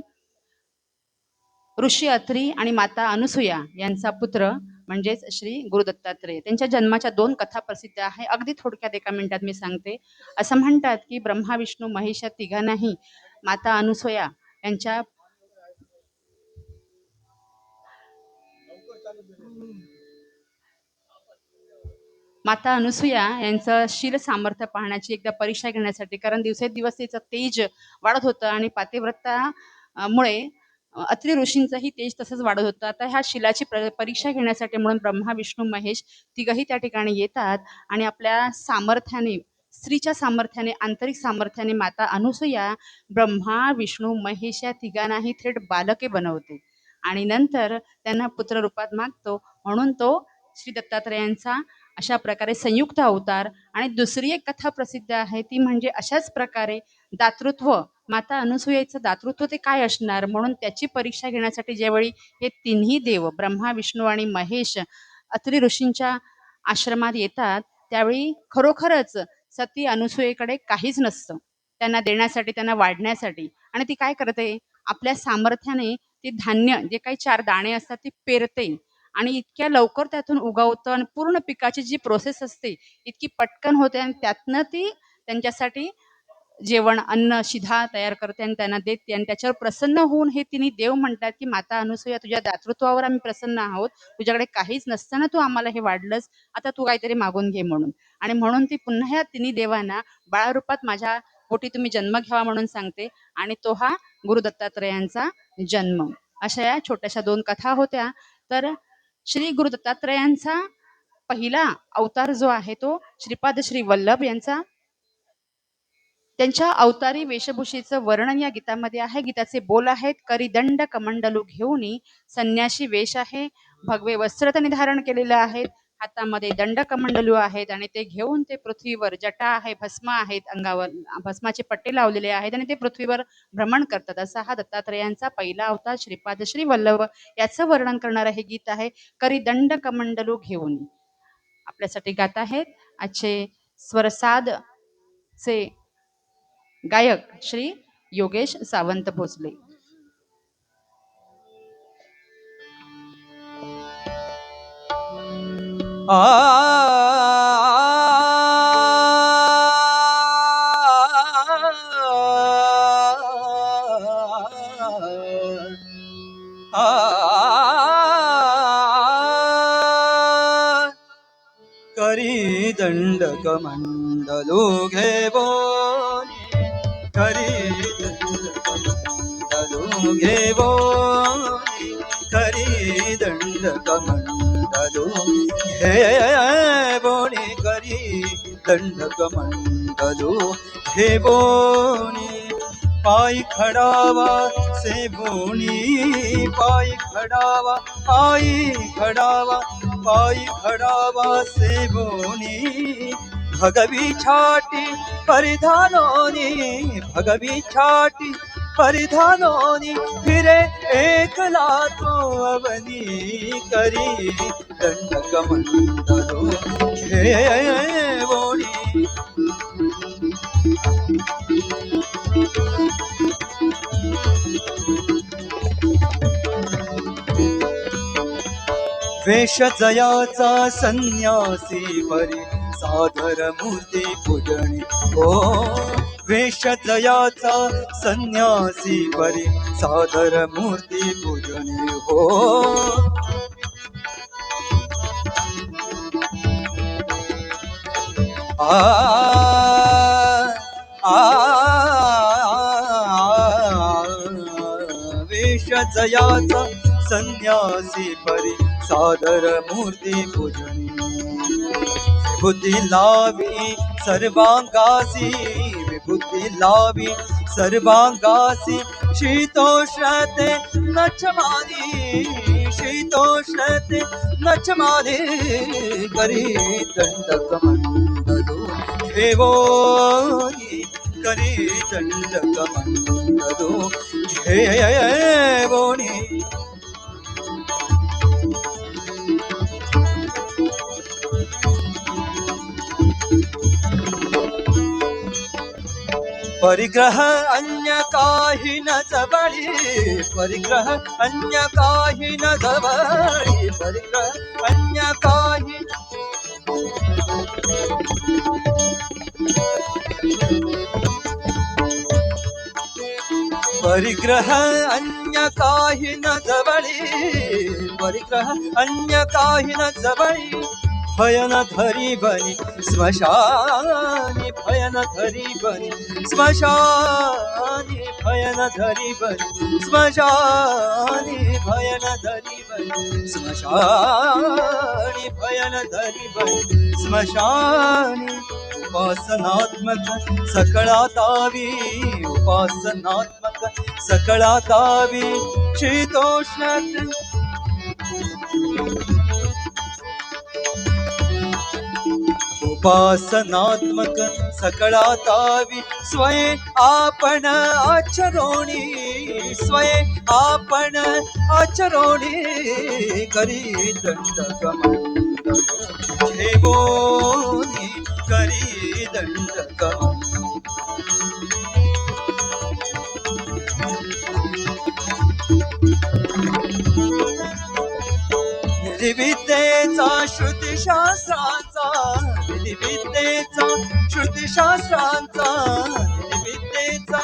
ऋषी अत्री आणि माता अनुसूया यांचा पुत्र म्हणजेच श्री गुरु दत्तात्रेय, त्यांच्या जन्माच्या 2 कथा प्रसिद्ध आहे. अगदी थोडक्यात 1 मिनिटात मी सांगते. असं म्हणतात की ब्रह्मा विष्णू महेश या तिघांनाही माता अनुसूया यांच्या माता अनुसूया यांचं शील सामर्थ्य पाहण्याची एकदा परीक्षा घेण्यासाठी, कारण दिवसेंदिवस तिचं तेज वाढत होतं आणि पातिव्रतामुळे अत्रि ऋषींचंही तेज तसंच वाढत होतं. आता ह्या शिलाची परीक्षा घेण्यासाठी म्हणून ब्रह्मा विष्णू महेश तिघही त्या ठिकाणी येतात आणि आपल्या सामर्थ्याने, स्त्रीच्या सामर्थ्याने, आंतरिक सामर्थ्याने माता अनुसूया ब्रह्मा विष्णू महेश या तिघांनाही थेट बालके बनवते आणि नंतर त्यांना पुत्ररूपात मागतो. म्हणून तो श्री दत्तात्रेयांचा अशा प्रकारे संयुक्त अवतार. आणि दुसरी एक कथा प्रसिद्ध आहे ती म्हणजे अशाच प्रकारे दातृत्व, माता अनुसूयेचं दातृत्व ते काय असणार, म्हणून त्याची परीक्षा घेण्यासाठी ज्यावेळी हे तिन्ही देव ब्रह्मा विष्णू आणि महेश अत्रि ऋषींच्या आश्रमात येतात, त्यावेळी खरोखरच सती अनुसूयेकडे काहीच नसतं त्यांना देण्यासाठी, त्यांना वाढण्यासाठी. आणि ती काय करते, आपल्या सामर्थ्याने ती धान्य, जे काही 4 दाणे असतात ती पेरते आणि इतक्या लवकर त्यातून उगवतं आणि पूर्ण पिकाची जी प्रोसेस असते इतकी पटकन होते आणि त्यातनं ती त्यांच्यासाठी जेवण, अन्न, शिधा तयार करते आणि त्यांना देते. आणि त्याच्यावर प्रसन्न होऊन हे तिन्ही देव म्हणतात की माता अनुसूया, तुझ्या दातृत्वावर आम्ही प्रसन्न आहोत, तुझ्याकडे काहीच नसताना तू आम्हाला हे वाढलंस, आता तू काहीतरी मागून घे म्हणून. आणि म्हणून ती पुन्हा ह्या तिन्ही देवांना बाळरूपात माझ्या पोटी तुम्ही जन्म घ्यावा म्हणून सांगते. आणि तो हा गुरु दत्तात्रेयांचा जन्म. अशा या छोट्याशा 2 कथा होत्या. तर श्री गुरु दत्तात्रेयांचा पहिला अवतार जो आहे तो श्रीपाद श्री वल्लभ यांचा त्यांच्या अवतारी वेशभूषेचं वर्णन या गीतामध्ये आहे. गीताचे बोल आहेत, करी दंड कमंडलू घेऊनी संन्याशी वेश आहे, भगवे वस्त्र त्यांनी धारण केलेलं आहेत, हातामध्ये दंड कमंडलू आहेत आणि ते घेऊन ते पृथ्वीवर जटा आहे, भस्म आहेत, अंगावर भस्माचे पट्टे लावलेले आहेत आणि ते पृथ्वीवर भ्रमण करतात. असा हा दत्तात्रयांचा पहिला अवतार श्रीपाद श्री वल्लभ याचं वर्णन करणारं हे गीत आहे. करी दंड कमंडलू घेऊन आपल्यासाठी गात आहेत आजचे स्वरसाद चे गायक श्री योगेश सावंत भोसले. करी दंड कमंडलू घेवोनी, करी दंड कमंडलू घेवोनी, करी दंड कमंडलू घेवोनी, करी दंड कमंडलू घेवोनी, पायी खडावा से भोनी, पायी खडावा, पायी खडावा, पायी खडावा से भोनी, भगवी छाटी परिधानोनी, भगवी छाटी परिधानोनी, फिरे एकला तो अवनी, करी दंड कमंडलू घेवोनी. वेश जयाचा संन्यासी परी सादर मूर्ती पूजणी हो, वेश जयाचा संन्यासी परी सादर मूर्ती पूजणी हो. आ वेश जयाचा संन्यासी परी सादर मूर्ती पूजनी, विभूती लावी सर्वांगासी, विभूती लावी सर्वांगासी, शीतोष्णते नचमानी, शीतोष्णते नचमानी, करी दंड कमंडलू घेवोनी, करी दंड कमंडलू घेवोनी. परिग्रह अन्य काही न जवळी, परिग्रह अन्य काही न जवळी, परिग्रह अन्य काही, परिग्रह अन्य काही न जवळी, परिग्रह अन्य काही न जवळी, भयन धरी बनी स्मशानी, भयन धरी बनी स्मशानी, भयन धरी बनी स्मशानी, भयन धरी बनी स्मशानी, भयन धरी बनी स्मशानी. उपासनात्मक सकळातावी, उपासनात्मक सकळातावी, शीतोष्ण उपासनात्मक सकळातावी, स्वये आपण आचरोणी, स्वये आपण आचरोणी, करी दंड कमंडलू घेवोनी, करी दंड कमंडलू. विद्येचा श्रुतिशास्त्रांचा, विद्येचा श्रुतिशास्त्रांचा, विद्येचा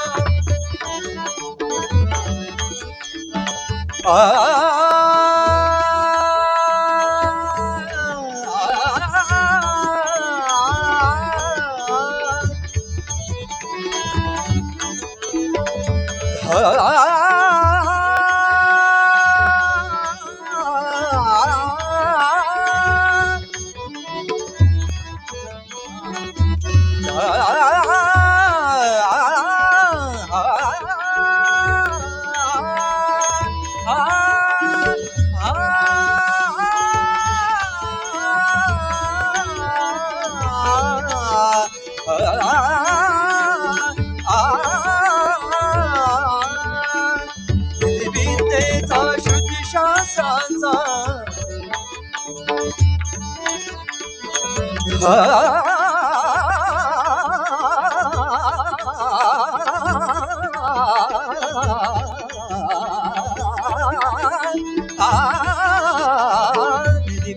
शास्त्रांचा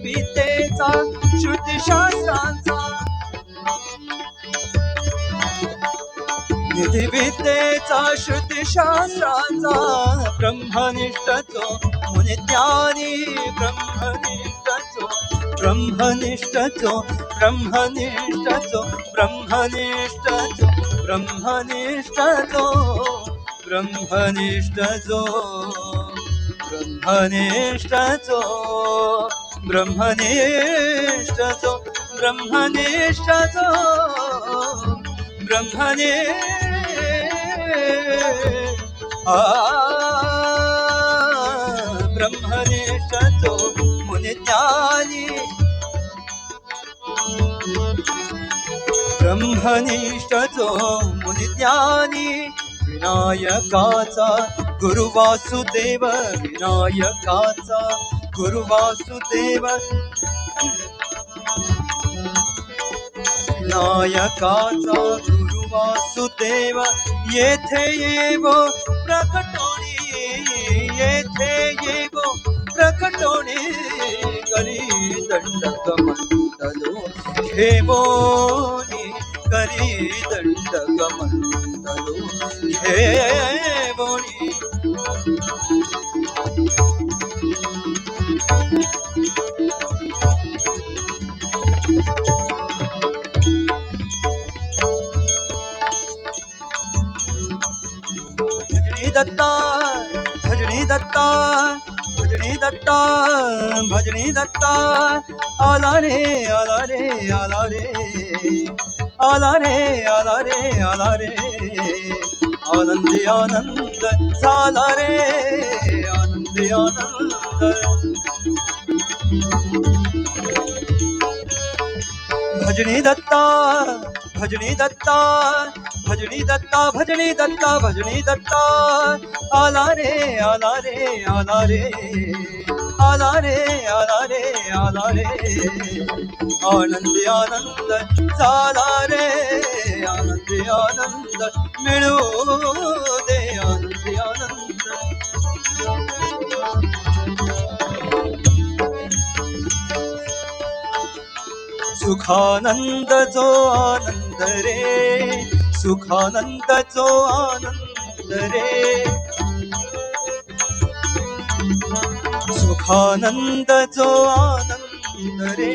विद्येचा श्रुतिशास्त्रांचा विद्येचा श्रुतिशास्त्रांचा ब्रह्मनिष्ठचो मुनिज्ञानी ब्रह्मनिष्ठचो ब्रह्मनिष्ठचो ब्रह्मनिष्ठचो ब्रह्मनिष्ठचो ब्रह्मनिष्ठचो ब्रह्मनिष्ठचो ब्रह्मनिष्ठचो ब्रह्मनिष्ठचो ब्रह्मनिष्ठचो ब्रह्मने ब्रह्मनिष्ठचो मुनिज्ञानी ब्रह्मनिष्ठचो मुनिज्ञानी विनायकाचा गुरु वासुदेव विनायकाचा गुरु वासुदेव विनायकाचा गुरु वासुदेव येथे येवो प्रकटोणी येथे येवो प्रकटोणी करी दंडक मंडलो घेवोनी करी दंडक मंडलो घेवोनी दत्ता भजनी दत्ता भजनी दत्ता भजनी दत्ता आला रे आला रे आला रे आला रे आला रे आला रे आनंदी आनंद झाला रे आनंदी आनंद भजनी दत्ता भजनी दत्ता भजनी दत्ता भजनी दत्ता भजनी दत्ता आला रे आला रे आला रे आला रे आला रे आला रे आनंदी आनंद झाला रे आनंदी आनंद मिळू दे आनंदी आनंद सुखानंद जो आनंद रे सुखानंद जो आनंद रे सुखानंद जो आनंद रे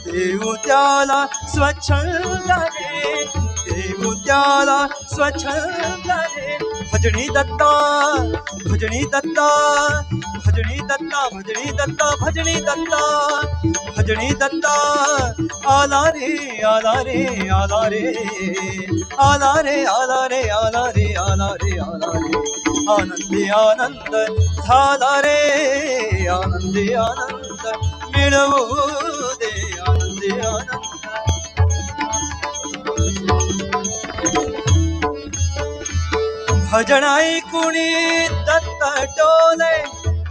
देऊ त्याला स्वच्छंद रे देऊ त्याला स्वच्छंद रे भजनी दत्ता भजनी दत्ता भजनी दत्ता भजनी दत्ता भजनी दत्ता भजनी दत्ता आला रे आला रे आला रे आला रे आला रे आला रे आला रे आला रे आनंदी आनंद झाला रे आनंदी आनंद मिळवू दे आनंदी आनंद भजन ऐकुणी दत्त डोले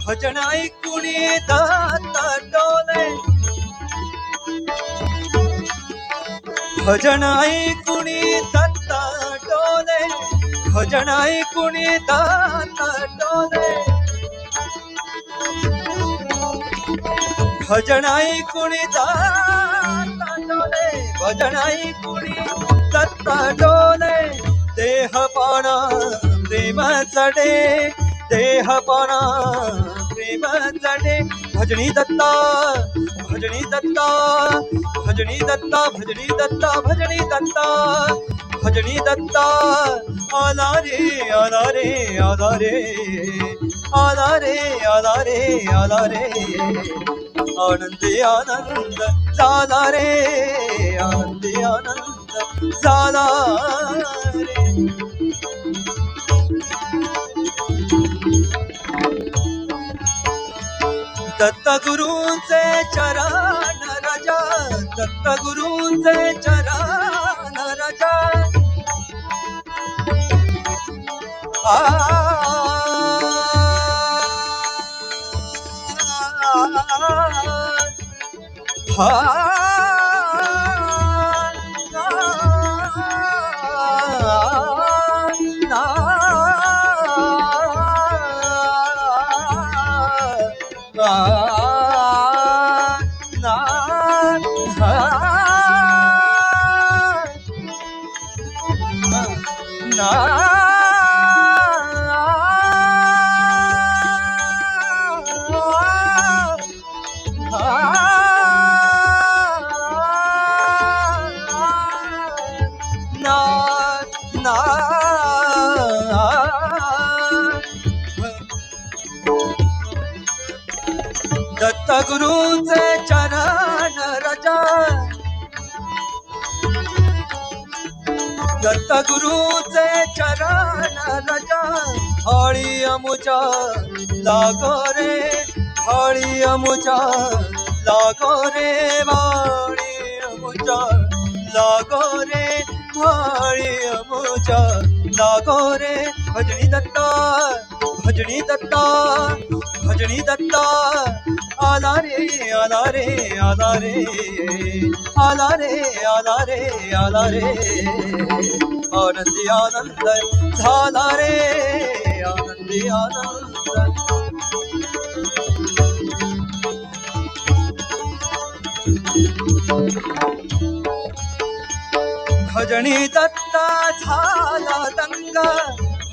भजन ऐकुणी दत्त डोले भजन ऐकुणी दत्त डोले भजन ऐकुणी दत्त डोले भजन ऐकुणी दत्त डोले भजन ऐकुणी दत्त डोले देहपणा प्रेम चढे देहपणा प्रेम चढे भजनी दत्ता भजनी दत्ता भजनी दत्ता भजनी दत्ता भजनी दत्ता भजनी दत्ता आला रे आला रे आला रे आला रे आला रे आला रे आनंदी आनंद झाला रे आनंदी आनंद झाला रे दत्त गुरूंचे चरण राजा दत्त गुरूंचे चरण राजा दत्तगुरूचे चरण रजा, दत्तगुरूचे चरण रजा, हळी अमुचा लागो रे, हळी अमुचा लागो रे, वाळी अमुचा लागो रे, वाळी अमुचा लागो रे. भजनी दत्ता, भजनी दत्ता, भजनी दत्ता, आला रे आला रे आला रे आला रे आला रे आला रे. आनंदी आनंद झाला रे, आनंदी आनंद. भजनी दत्ता झाला दंग,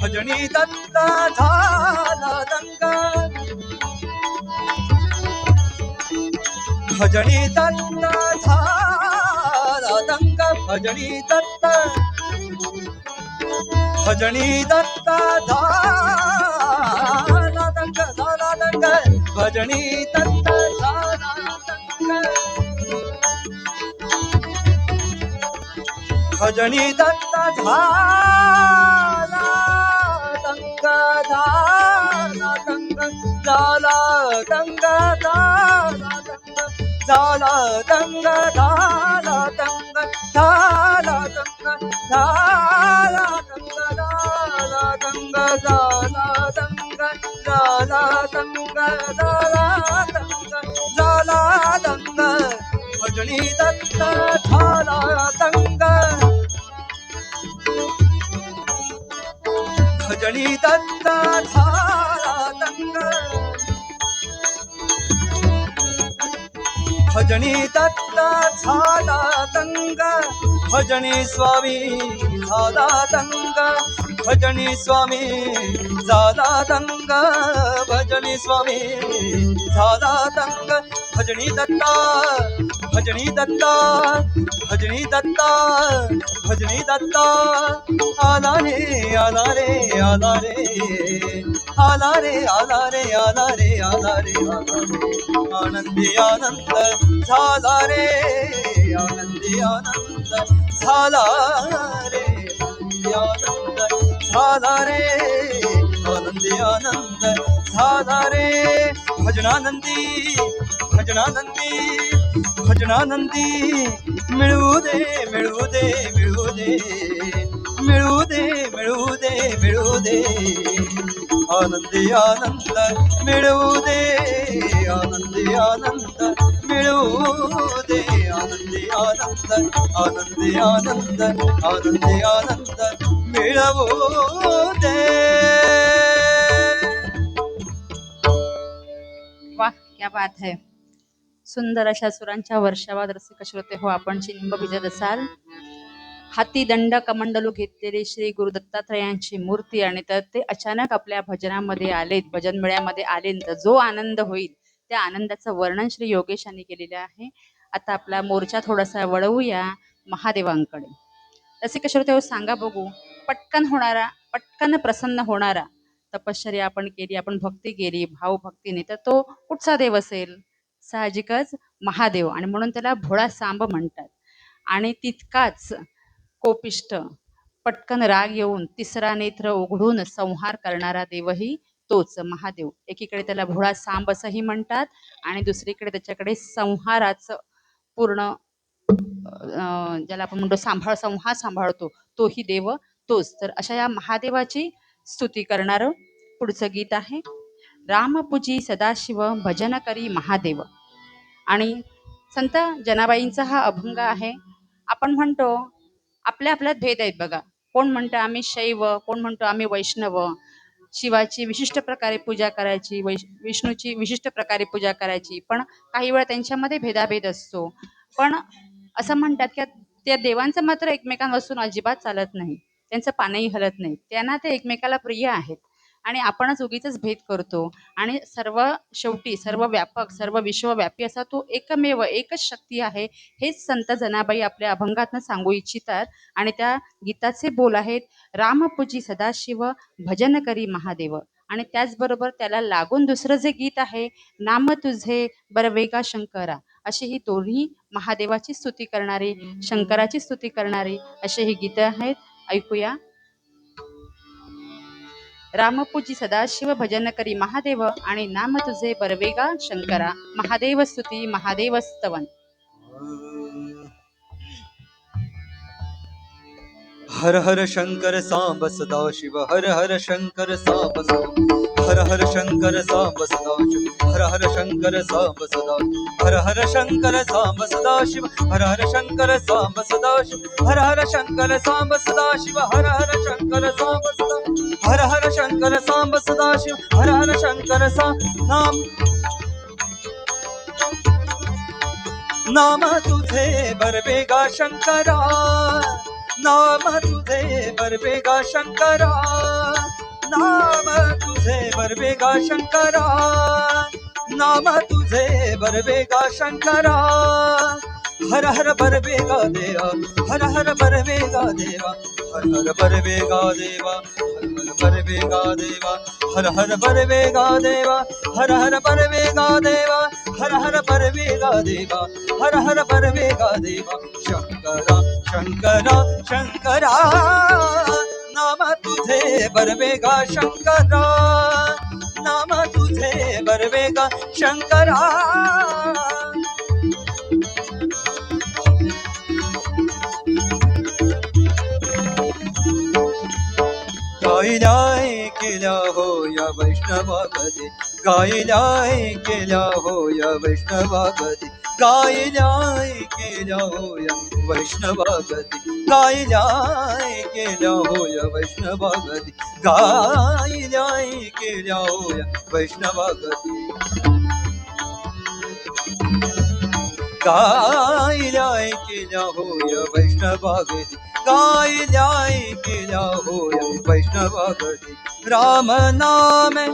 भजनी दत्ता झाला दंग, भजनी दत्ता झाला दंग, भजनी दत्ता, भजनी दत्ता झाला दंग, झाला दंग, भजनी दत्ता झाला दंग, भजनी दत्ता झाला दंग, झाला दंग, झाला दंग, झाला दंग, झाला दंग, झाला दंग, झाला दंग, झाला दंग, झाला दंग, झाला दंग, झाला दंग, झाला दंग. भजनी दत्ता झाला दंग, भजनी दत्ता झाला दंग, भजनी दत्ता झाला दंग, भजनी स्वामी झाला दंग, भजनी स्वामी झाला दंग, भजनी स्वामी झाला दंग. भजनी दत्ता, भजनी दत्ता, भजनी दत्ता, भजनी दत्ता, आला रे आला रे आला रे आला रे आला रे आला रे आला रे आला रे. आनंदी आनंद झाला रे, आनंदी आनंद झाला रे, आनंदी आनंद झाला रे, आनंदी आनंद झाला रे. भजनानंदी, भजनानंदी, भजनानंदी, मिळू दे मिळू दे मिळू दे मिळू दे मिळू दे मिळू दे. आनंदी आनंद मिळू दे, आनंदी आनंद मिळू दे, आनंदी आनंद, आनंदी आनंद, आनंदी आनंद मिळवू दे. वाह, क्या बात है. सुंदर अशा सुरांच्या वर्षावात रसिक श्रोते हो, आपण चिनिंब भिजत असाल. हाती दंड कमंडलू घेतलेली श्री गुरु दत्तात्रयांची मूर्ती, आणि तर ते अचानक आपल्या भजनामध्ये आलेत, भजन मेळ्यामध्ये आले, तर जो आनंद होईल त्या आनंदाचं वर्णन श्री योगेश यांनी केलेलं आहे. आता आपला मोर्चा थोडासा वळवूया महादेवांकडे. रसिक श्रोते हो, सांगा बघू, पटकन होणारा, पटकन प्रसन्न होणारा तपश्चर्या आपण केली, आपण भक्ती केली भावभक्तीने, तर तो कुठचा देव असेल? साहजिकच महादेव, आणि म्हणून त्याला भोळा सांब म्हणतात. आणि तितकाच कोपिष्ट, पटकन राग येऊन तिसरा नेत्र उघडून संहार करणारा देवही तोच महादेव. एकीकडे त्याला भोळा सांब असंही म्हणतात, आणि दुसरीकडे त्याच्याकडे संहाराचं पूर्ण ज्याला आपण म्हणतो संहार सांभाळतो तोही देव तोच. तर अशा या महादेवाची स्तुती करणारं पुढचं गीत आहे. रामपूजी सदाशिव भजन करी महादेव. आणि संत जनाबाईंचा हा अभंग आहे. आपण म्हणतो आपल्या आपल्यात भेद आहेत बघा. कोण म्हणतं आम्ही शैव, कोण म्हणतो आम्ही वैष्णव. शिवाची विशिष्ट प्रकारे पूजा करायची, विष्णूची विशिष्ट प्रकारे पूजा करायची. पण काही वेळा त्यांच्यामध्ये भेदाभेद असतो. पण असं म्हणतात की त्या देवांचं मात्र एकमेकांपासून अजिबात चालत नाही. त्यांचं पानही हलत नाही. त्यांना ते एकमेकाला प्रिय आहेत. आणि आपणच उगीचच भेद करतो. आणि शेवटी सर्व व्यापक, सर्व विश्वव्यापी असा तो एकमेव एकच शक्ती आहे. हेच संत जनाबाई आपल्या अभंगातनं सांगू इच्छितात. आणि त्या गीताचे बोल आहेत, रामपूजी सदाशिव भजन करी महादेव. आणि त्याचबरोबर त्याला लागून दुसरं जे गीत आहे, नाम तुझे बरवेगा शंकरा. अशी ही दोन्ही महादेवाची स्तुती करणारी, शंकराची स्तुती करणारी अशी ही गीतं आहेत. ऐकूया. रामपूजी सदाशिव भजन करी महादेव आणि नाम तुझे बरवेगा शंकरा. महादेव स्तुती महादेव स्तवन. हर हर शंकर सांब सदा शिव, हर हर शंकर सांब सदा, हर हर शंकर सांब सदा शिव, हर हर शंकर सांब सदा, हर हर शंकर सांब सदा शिव, हर हर शंकर सांब सदा शिव, हर हर शंकर सांब सदा शिव, हर हर शंकर सांब सदा, हर हर शंकर सांब सदा शिव, हर हर शंकर सा नाम नाम तुझे बरवेगा शंकरा, नाम तुझे बरवेगा शंकरा, नाम तुझे बरवेगा शंकरा, नाम तुझे बरवेगा शंकरा. हर हर बरवेगा देवा, हर हर बरवेगा देवा, हर हर बरवेगा देवा, हर हर बरवेगा देवा, हर हर बरवेगा देवा, हर हर बरवेगा देवा, हर हर बरवेगा देवा, हर हर बरवेगा देवा. शंकरा शंकरा शंकरा, नाम तुझे बरवेगा शंकरा, नाम तुझे बरवेगा शंकरा. गायल्याय केल्या हो या वैष्णवागती, गायल्याय केल्या हो या वैष्णवागती, गायल्याय केल्या हो या वैष्णवागती, गायल्याय केल्या हो या वैष्णवागती, गायल्याय केल्या हो या वैष्णवागती, गायल्याय केल्या हो या वैष्णवागती, गायल्याय केल्या हो या वैष्णवागती. राम नामे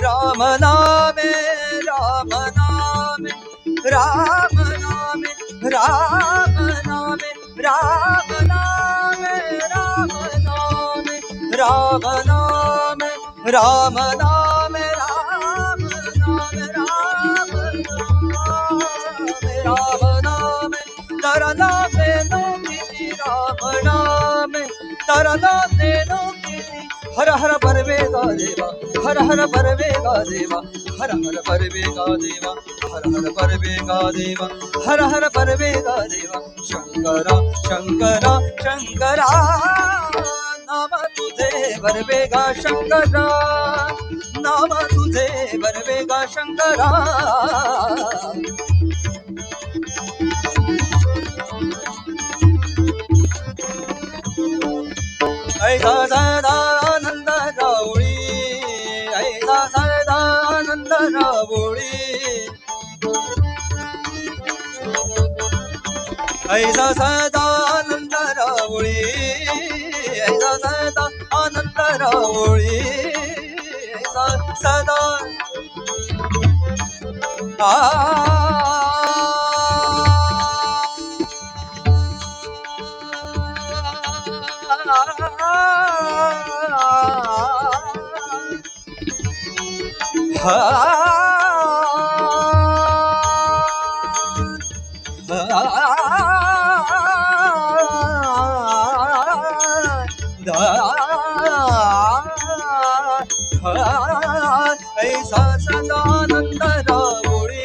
राम नामे राम नामे राम नामे राम नामे राम नामे राम नामे राम नामे राम नामे राम नामे राम नामे राम नामे तारा नामे नो किसी राम नामे तारा नामे नो किसी. हर हर बरवेगा देवा, हर हर बरवेगा देवा, हर हर बरवेगा देवा, हर हर बरवेगा देवा, हर हर बरवेगा देवा. शंकरा शंकरा शंकरा, नाम तुझे बरवेगा शंकरा, नाम तुझे बरवेगा शंकरा. ऐसा सदा आनंद रावळी, ऐसा सदा आनंद रावळी, ऐसा सदा आनंद रावळी, ऐसा सदा आनंद रावळी, ऐसा सदा ऐसा सदानंद रावळी.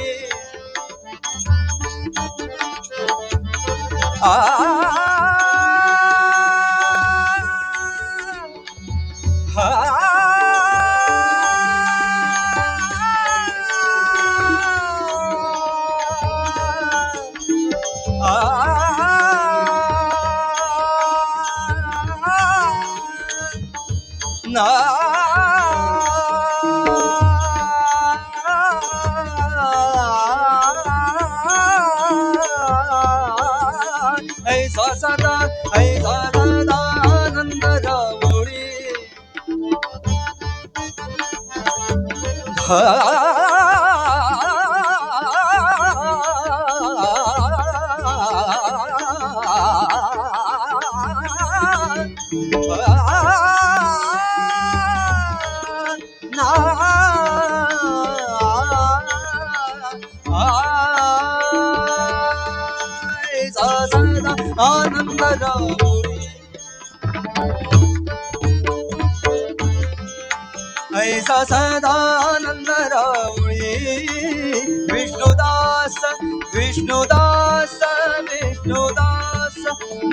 आनंद रामुळी ऐसा सदानंद रामुळी विष्णुदास विष्णुदास विष्णुदास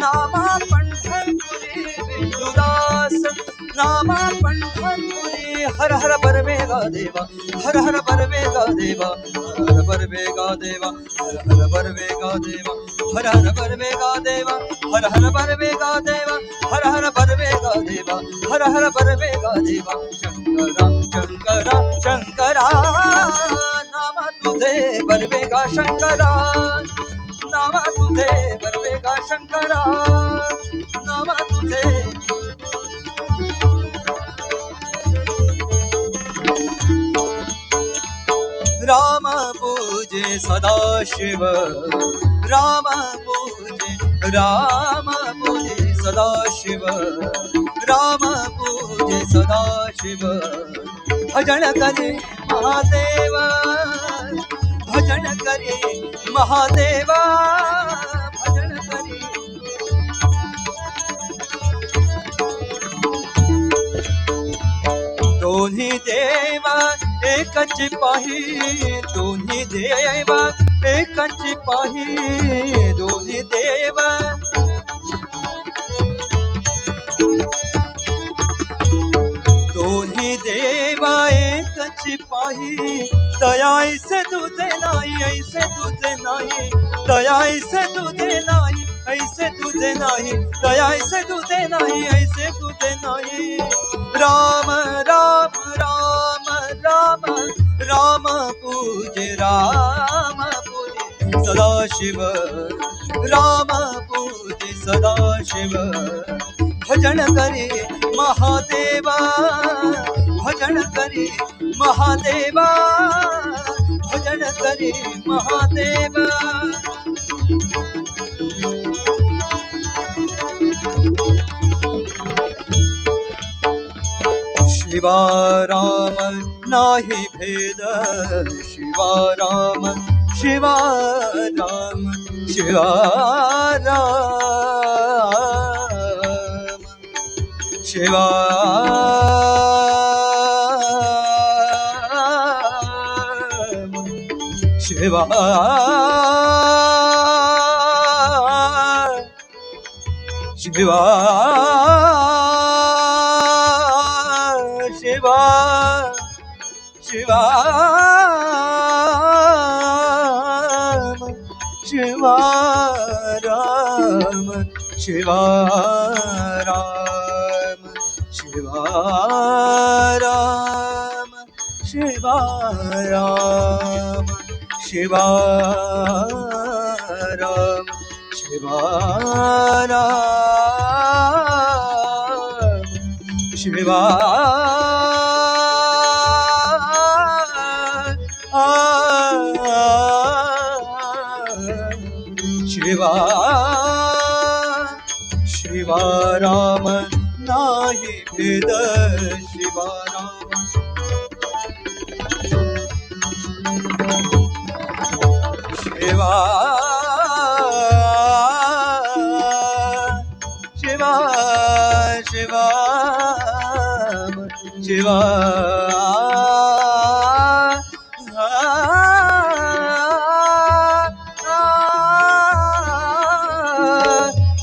नामा पंढरपुरी विष्णुदास नामा पंढरपुरी हर हर परमेगा देवा हर हर परमेगा देवा हर परमेगा देवा हर हर परमेगा देवा हर हर परमेगा देवा हर हर परमेगा देवा हर हर परमेगा देवा हर हर परमेगा देवा शंकरा शंकरा शंकरा नाम तुझे परमेगा शंकरा नाम तुझे परमेगा शंकरा नाम तुझे राम पूजे सदाशिव राम पूजे सदाशिव राम पूजे सदाशिव भजन करे महादेव भजन करे महादेव भजन करे दोन्ही देवा एकच पाही दोन्ही देवा एकच पाही दोन्ही देवा दोन्ही देवा एकच पाही दया ऐसे तुझे नाही ऐसे तुझे नाही दया ऐसे तुझे नाही ऐसे तुझे नाही दया ऐसे तुझे नाही ऐसे तुझे नाही राम राम राम राम राम पूजे सदाशिव राम पूजे सदाशिव भजन करे महादेवा भजन करे महादेवा भजन करे महादेवा शिवा राम नाही भेद शिवा राम शिवा राम शिवा राम शिवा शिवा शिवा शिवा शिवा शिवा राम शिवा राम शिवा राम शिवा राम शिवा राम शिवा राम शिवा शिवा शिवा राम नाही भेद शिवा राम शिवा शिवा शिवा शिवा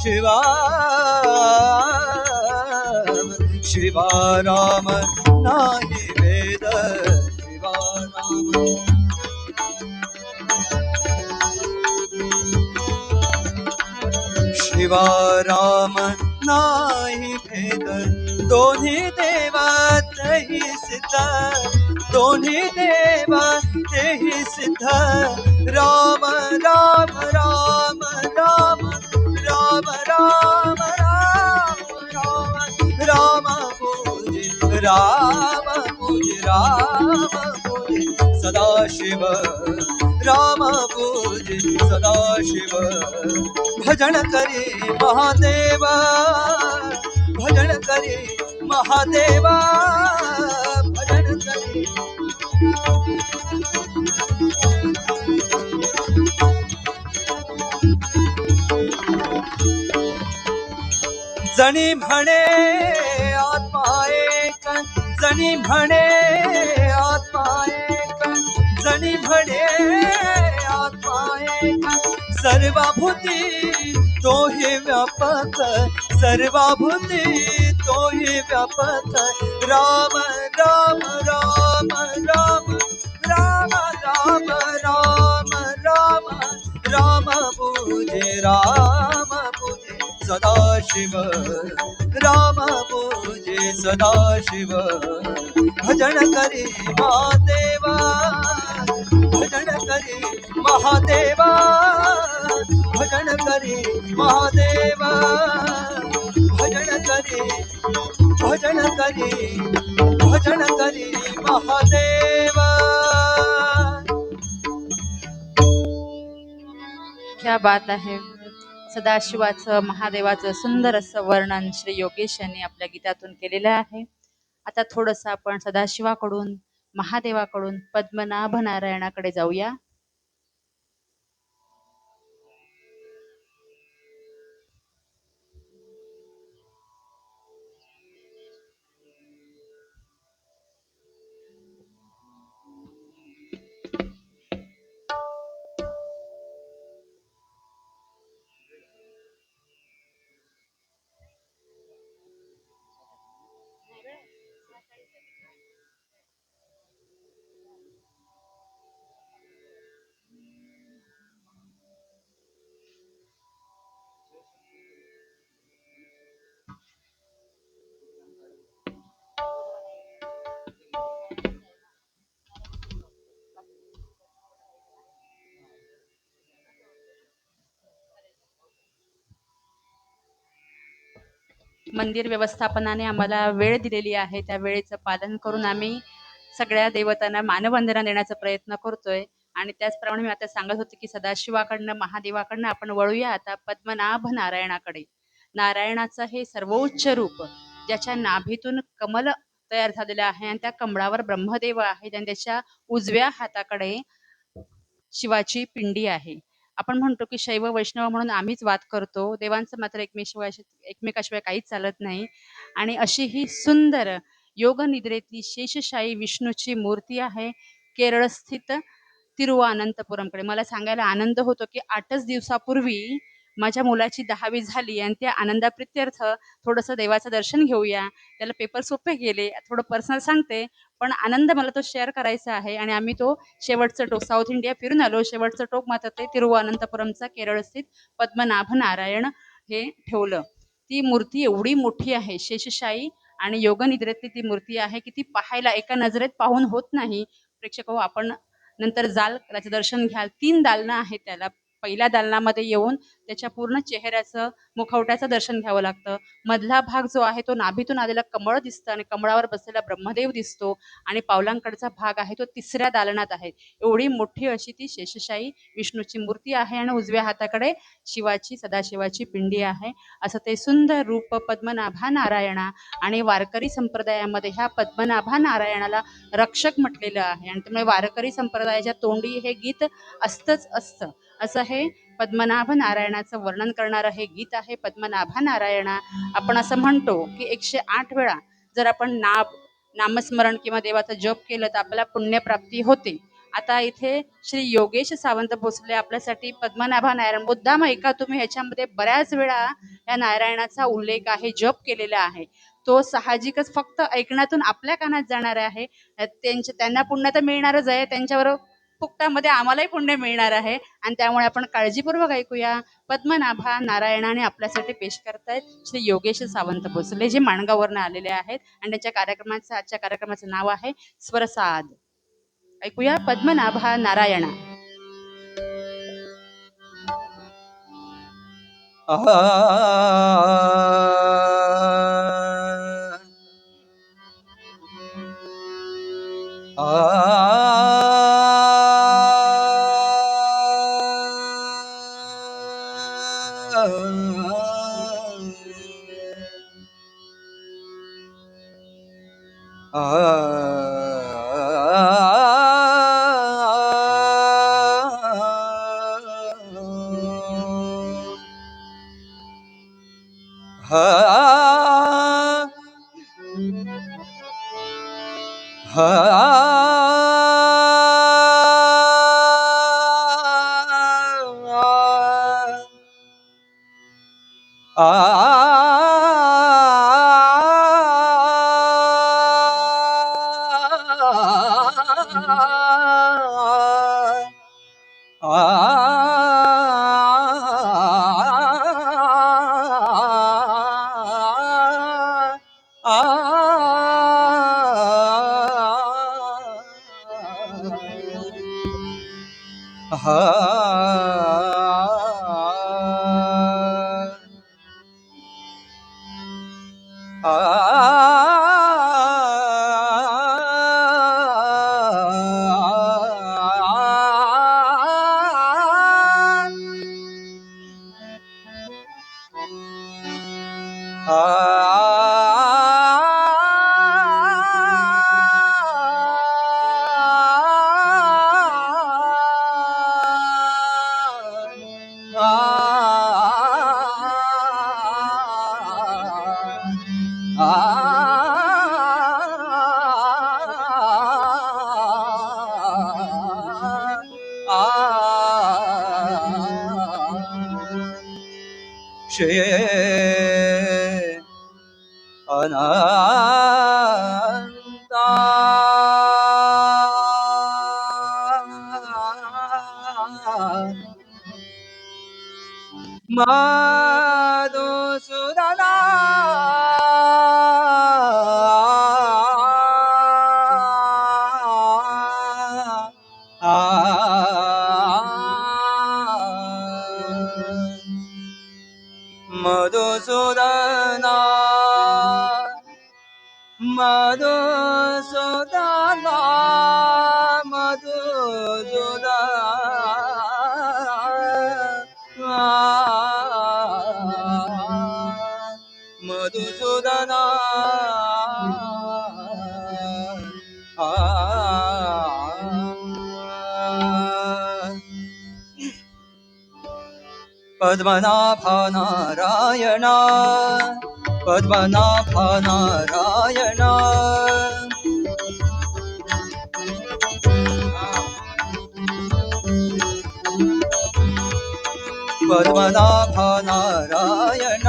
शिवा शिवा राम नाही वेद शिवा राम शिवा राम नाही भेद दोन्ही देवा तेही सिद्ध दोन्ही देवा तेही सिद्ध राम राम राम राम राम राम राम राम राम पूजे राम पूजे राम पूजे सदाशिव राम पूजे सदाशिव भजन करी महादेव भजन करी महादेव भजन करी जणी म्हणे आत्मा एक जणी म्हणे आत्मा एक जणी म्हणे आत्मा एक सर्वभूती तोही व्यापक सर्वभूती तोही व्यापक राम राम राम राम राम राम राम राम राम पूजे राम पूजे सदाशिव राम पूजे सदाशिव भजन करी महादेवा भजन करी महादेवा भजन करी महादेवा भजन करी भजन करी भजन करी महादेवा. क्या बात आहे. सदाशिवाचं महादेवाचं सुंदर असं वर्णन श्री योगेश यांनी आपल्या गीतातून केलेलं आहे. आता थोडंसं आपण सदाशिवाकडून महादेवाकडून पद्मनाभ नारायणाकडे जाऊया. मंदिर व्यवस्थापनाने आम्हाला वेळ दिलेली आहे, त्या वेळेचं पालन करून आम्ही सगळ्या देवतांना मानवंदना देण्याचा प्रयत्न करतोय. आणि त्याचप्रमाणे मी आता सांगत होते की सदाशिवाकडनं महादेवाकडनं आपण वळूया आता पद्मनाभ नारायणाकडे. नारायणाचं हे सर्वोच्च रूप ज्याच्या नाभीतून कमल तयार झालेलं आहे आणि त्या कमळावर ब्रह्मदेव आहेत आणि त्याच्या उजव्या हाताकडे शिवाची पिंडी आहे. आपण म्हणतो की शैव वैष्णव म्हणून आम्हीच वाद करतो, देवांचं मात्र एकमेकाशिवाय काहीच चालत नाही. आणि अशी ही सुंदर योग निद्रेतली शेषशाही विष्णूची मूर्ती आहे केरळ स्थित तिरुवनंतपुरमकडे. मला सांगायला आनंद होतो की 8च दिवसापूर्वी माझ्या मुलाची 10वी झाली आणि त्या आनंदाप्रित्यर्थ थोडंसं देवाचं दर्शन घेऊया. त्याला पेपर सोपे गेले. थोडं पर्सनल सांगते, पण आनंद मला तो शेअर करायचा आहे. आणि आम्ही तो शेवटचं टोक साऊथ इंडिया फिरून आलो. शेवटचं टोक मात्र ते तिरुवनंतपुरमचा केरळ स्थित पद्मनाभ नारायण हे ठेवलं. ती मूर्ती एवढी मोठी आहे, शेषशाही आणि योगनिद्रेतली ती मूर्ती आहे की ती पाहायला एका नजरेत पाहून होत नाही. प्रेक्षक हो, आपण नंतर जाल, त्याचं दर्शन घ्याल. 3 दालनं आहेत त्याला. पहिल्या दालनामध्ये येऊन त्याच्या पूर्ण चेहऱ्याचं मुखवट्याचं दर्शन घ्यावं लागतं. मधला भाग जो आहे तो नाभीतून आलेला कमळ दिसतं आणि कमळावर बसलेला ब्रह्मदेव दिसतो आणि पावलांकडचा भाग आहे तो 3ऱ्या दालनात आहे. एवढी मोठी अशी ती शेषशाही विष्णूची मूर्ती आहे आणि उजव्या हाताकडे शिवाची सदाशिवाची पिंडी आहे. असं ते सुंदर रूप पद्मनाभा नारायणा. आणि वारकरी संप्रदायामध्ये ह्या पद्मनाभा नारायणाला रक्षक म्हटलेलं आहे आणि त्यामुळे वारकरी संप्रदायाच्या तोंडी हे गीत असतंच असतं. असं हे पद्मनाभ नारायणाचं वर्णन करणारं हे गीत आहे पद्मनाभा नारायणा. आपण असं म्हणतो की 108 वेळा जर आपण नामस्मरण किंवा देवाचा जप केलं तर आपल्याला पुण्यप्राप्ती होते. आता इथे श्री योगेश सावंत भोसले आपल्यासाठी पद्मनाभा नारायण मुद्दाम ऐका तुम्ही, ह्याच्यामध्ये बऱ्याच वेळा या नारायणाचा उल्लेख आहे, जप केलेला आहे. तो साहजिकच फक्त ऐकण्यातून आपल्या कानात जाणार आहे. त्यांना पुण्य तर मिळणारच आहे, त्यांच्यावर फुकटामध्ये आम्हालाही पुण्य मिळणार आहे. आणि त्यामुळे आपण काळजीपूर्वक ऐकूया. पद्मनाभा नारायणाने आपल्यासाठी पेश करतायत श्री योगेश सावंत भोसले, जे माणगाववरनं आलेले आहेत आणि त्यांच्या आजच्या कार्यक्रमाचं नाव आहे स्वरसाद. ऐकूया पद्मनाभा नारायणा. मधुसूदना मधुसूदना मधुसूदना मधुसूदना पद्मनाभ नारायण पद्मनाभ नारायण पद्मनाभ नारायण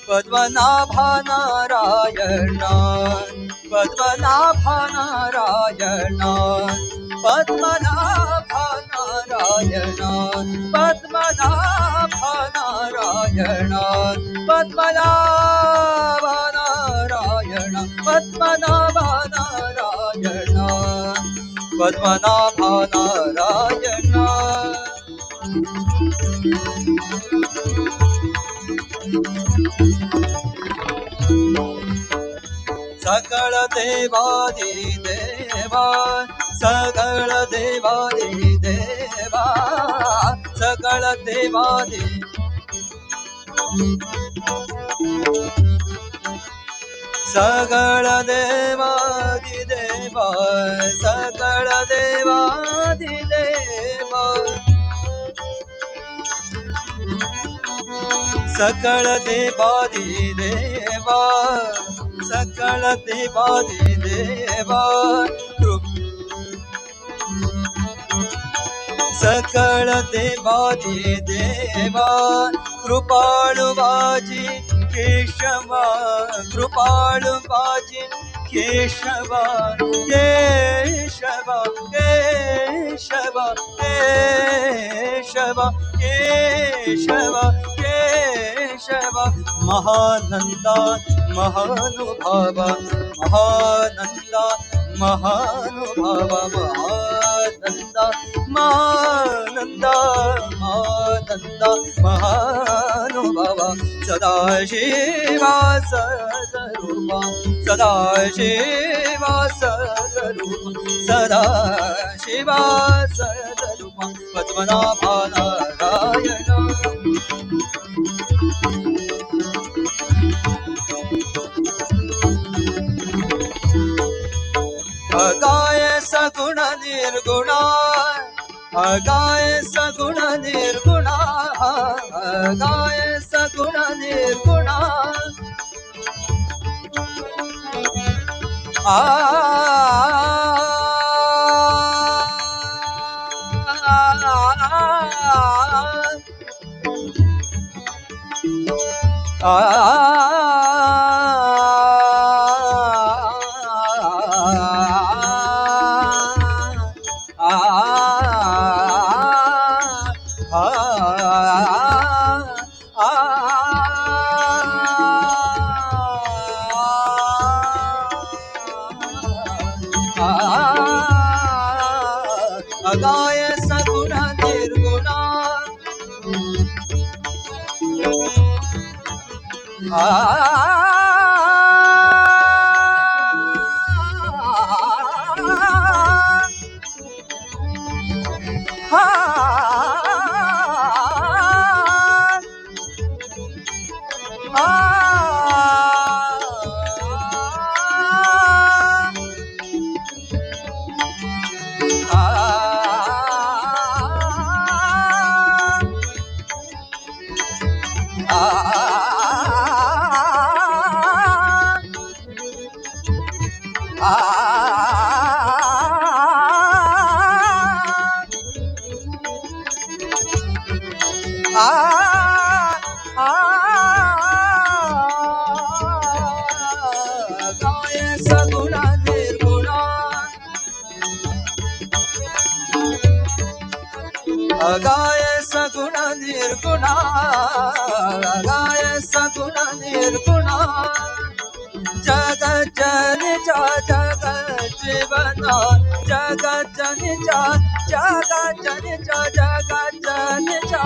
पद्मनाभ नारायण पद्मनाभ नारायण पद्मनाभ नारायण पद्मनाभ नारायण पद्मनाभ नारायण पद्मनाभ नारायण पद्मनाभ नारायण सकल देवादि देवा सकल देवादि देवा सकल देवादि सकल देवादि देवा सकल देवादि देवा सकल देवादि देवा सकल देवादि देवा सकल देवादि देवा कृपाळु वाजी केशवा कृपाळु वाजी केशवा केशवा केशवा केशवा केशवा केशवा महानंदा महानुभाव महानंदा महानुभाव महानंदा मानंदा मानंदा महानुभाव सदाशिवा सदरूपा सदाशिवा सदरूपा सदाशिवा सदरूपा पद्मनाभ नारायण अगाय सगुण निर्गुणा अगाय सगुण निर्गुणा अगाय सगुण निर्गुणा आ अगाय सगुण निर्गुणा गाय सगुण निर्गुणा अगाय सगुण निर्गुणा अगाय सगुण निर्गुणा जगत जनिचा जगत जीवना जगत जनिचा जगत जनिचा जगत जनिचा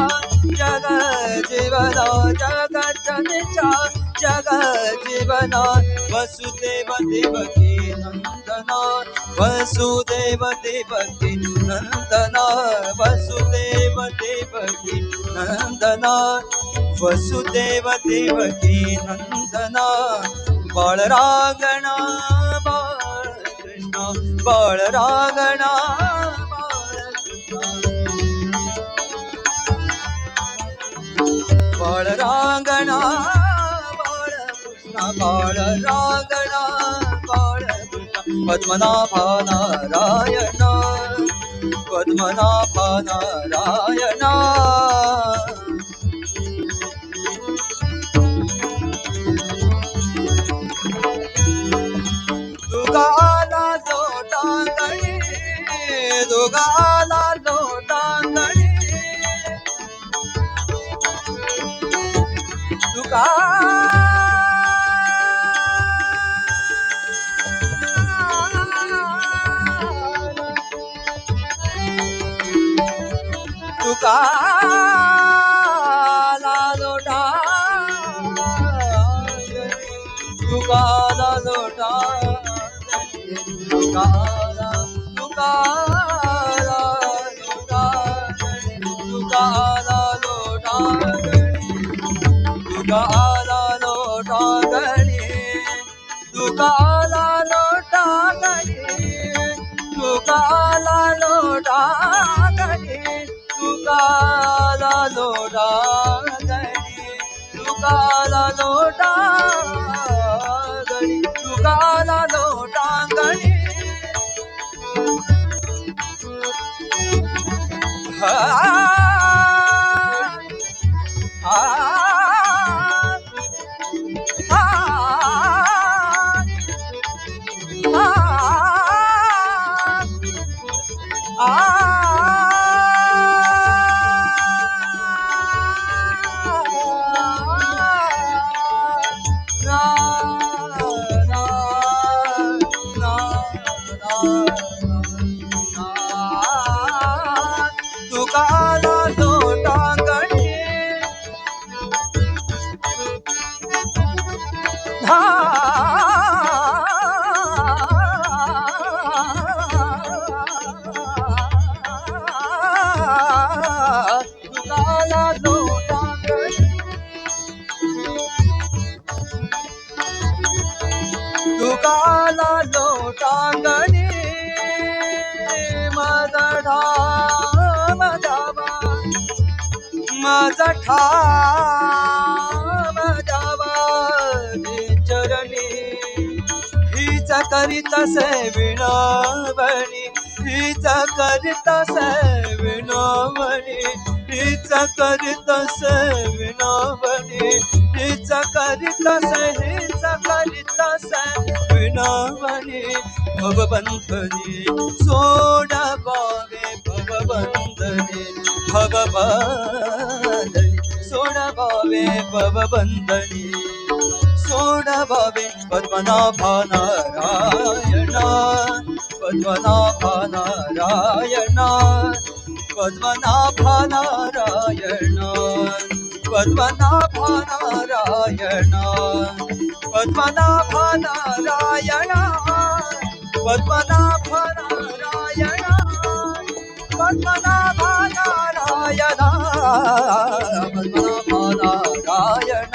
जगत जीवना जगत जनिचा जगत जीवना वसुदेव देवकी नंदना वसुदेव देवकी नंदना वसुदेव देवकी नंदना वसुदेव देवकी नंदना बाळरागणा बाळकृष्ण बाळरागणा बाळरागणा बाळकृष्ण बाळरागणा बाळकृष्ण पद्मनाभा नारायण पद्मनाभा नारायण दुगाला लोटांगणी दुगाला लोटांगणी दुगा दुगाला लोटांगणी दुगाला लोटांगणी दुगाला दुगाला लोटांगणी दुगाला लोटांगणी दुगाला लोटांगणी दुगाला लोटांगणी दुगाला लोटांगणी दुगाला लोटांगणी दुगाला लोटांगणी दुगाला लोटांगणी हा दुगाला लोटांगणी दुगाला लोटांगणी दुगाला लोटांगणी मदढा माझा ठाम द्यावा चरणी हीच करीत विनवणी हीच करीत विनवणी हीच करीत विनवणी हीच करीत विनवणी भवबंधनी सोडावे भवबंधनी भवबंधनी सोडावे भवबंधनी सोडावे पद्मनाभ नारायण पद्मनाभ नारायण पद्मनाभ नारायण पद्मनाभ नारायण पद्मनाभ नारायण पद्मनाभ नारायण पद्मनाभ नारायण पद्मनाभ नारायण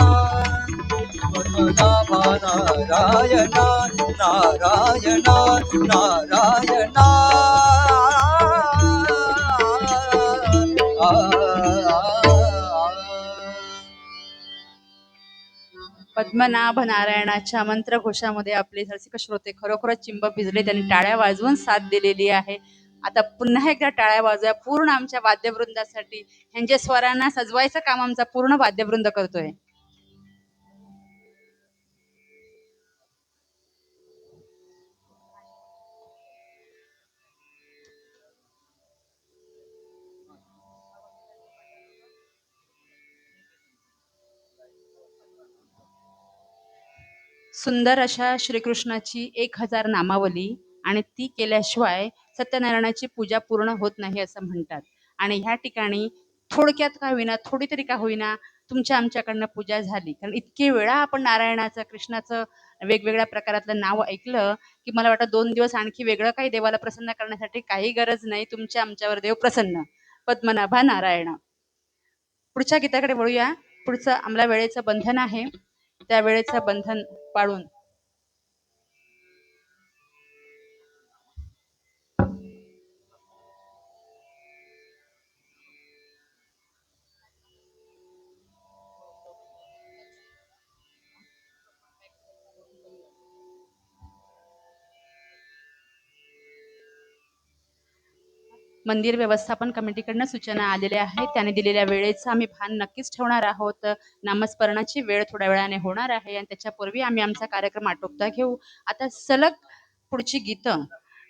पद्मनाभ नारायण नारायण नारायण पद्मनाभ नारायणाच्या मंत्रघोषामध्ये आपले रसिक श्रोते खरोखरच चिंब भिजले. त्यांनी टाळ्या वाजवून साथ दिलेली आहे. आता पुन्हा एकदा टाळ्या वाजवा पूर्ण आमच्या वाद्यवृंदासाठी. ह्यांच्या स्वरांना सजवायचं काम आमचा पूर्ण वाद्यवृंद करतोय. सुंदर अशा श्रीकृष्णाची 1000 नामावली आणि ती केल्याशिवाय सत्यनारायणाची पूजा पूर्ण होत नाही असं म्हणतात. आणि ह्या ठिकाणी थोडक्यात का होईना थोडी तरी का होईना तुमच्या आमच्याकडनं पूजा झाली. कारण इतके वेळा आपण नारायणाचं कृष्णाचं वेगवेगळ्या प्रकारातलं नाव ऐकलं की मला वाटतं 2 दिवस आणखी वेगळं काही देवाला प्रसन्न करण्यासाठी काही गरज नाही. तुमच्या आमच्यावर देव प्रसन्न. पद्मनाभा नारायण. पुढच्या गीताकडे वळूया. पुढचं आम्हाला वेळेचं बंधन आहे. त्या वेळेचं बंधन पाळून मंदिर व्यवस्थापन कमिटीकडनं सूचना आलेल्या आहेत. त्याने दिलेल्या वेळेचं आम्ही भान नक्कीच ठेवणार आहोत. नामस्मरणाची वेळ थोड्या वेळाने होणार आहे आणि त्याच्यापूर्वी आम्ही आमचा कार्यक्रम आटोपता घेऊ. आता सलग पुढची गीतं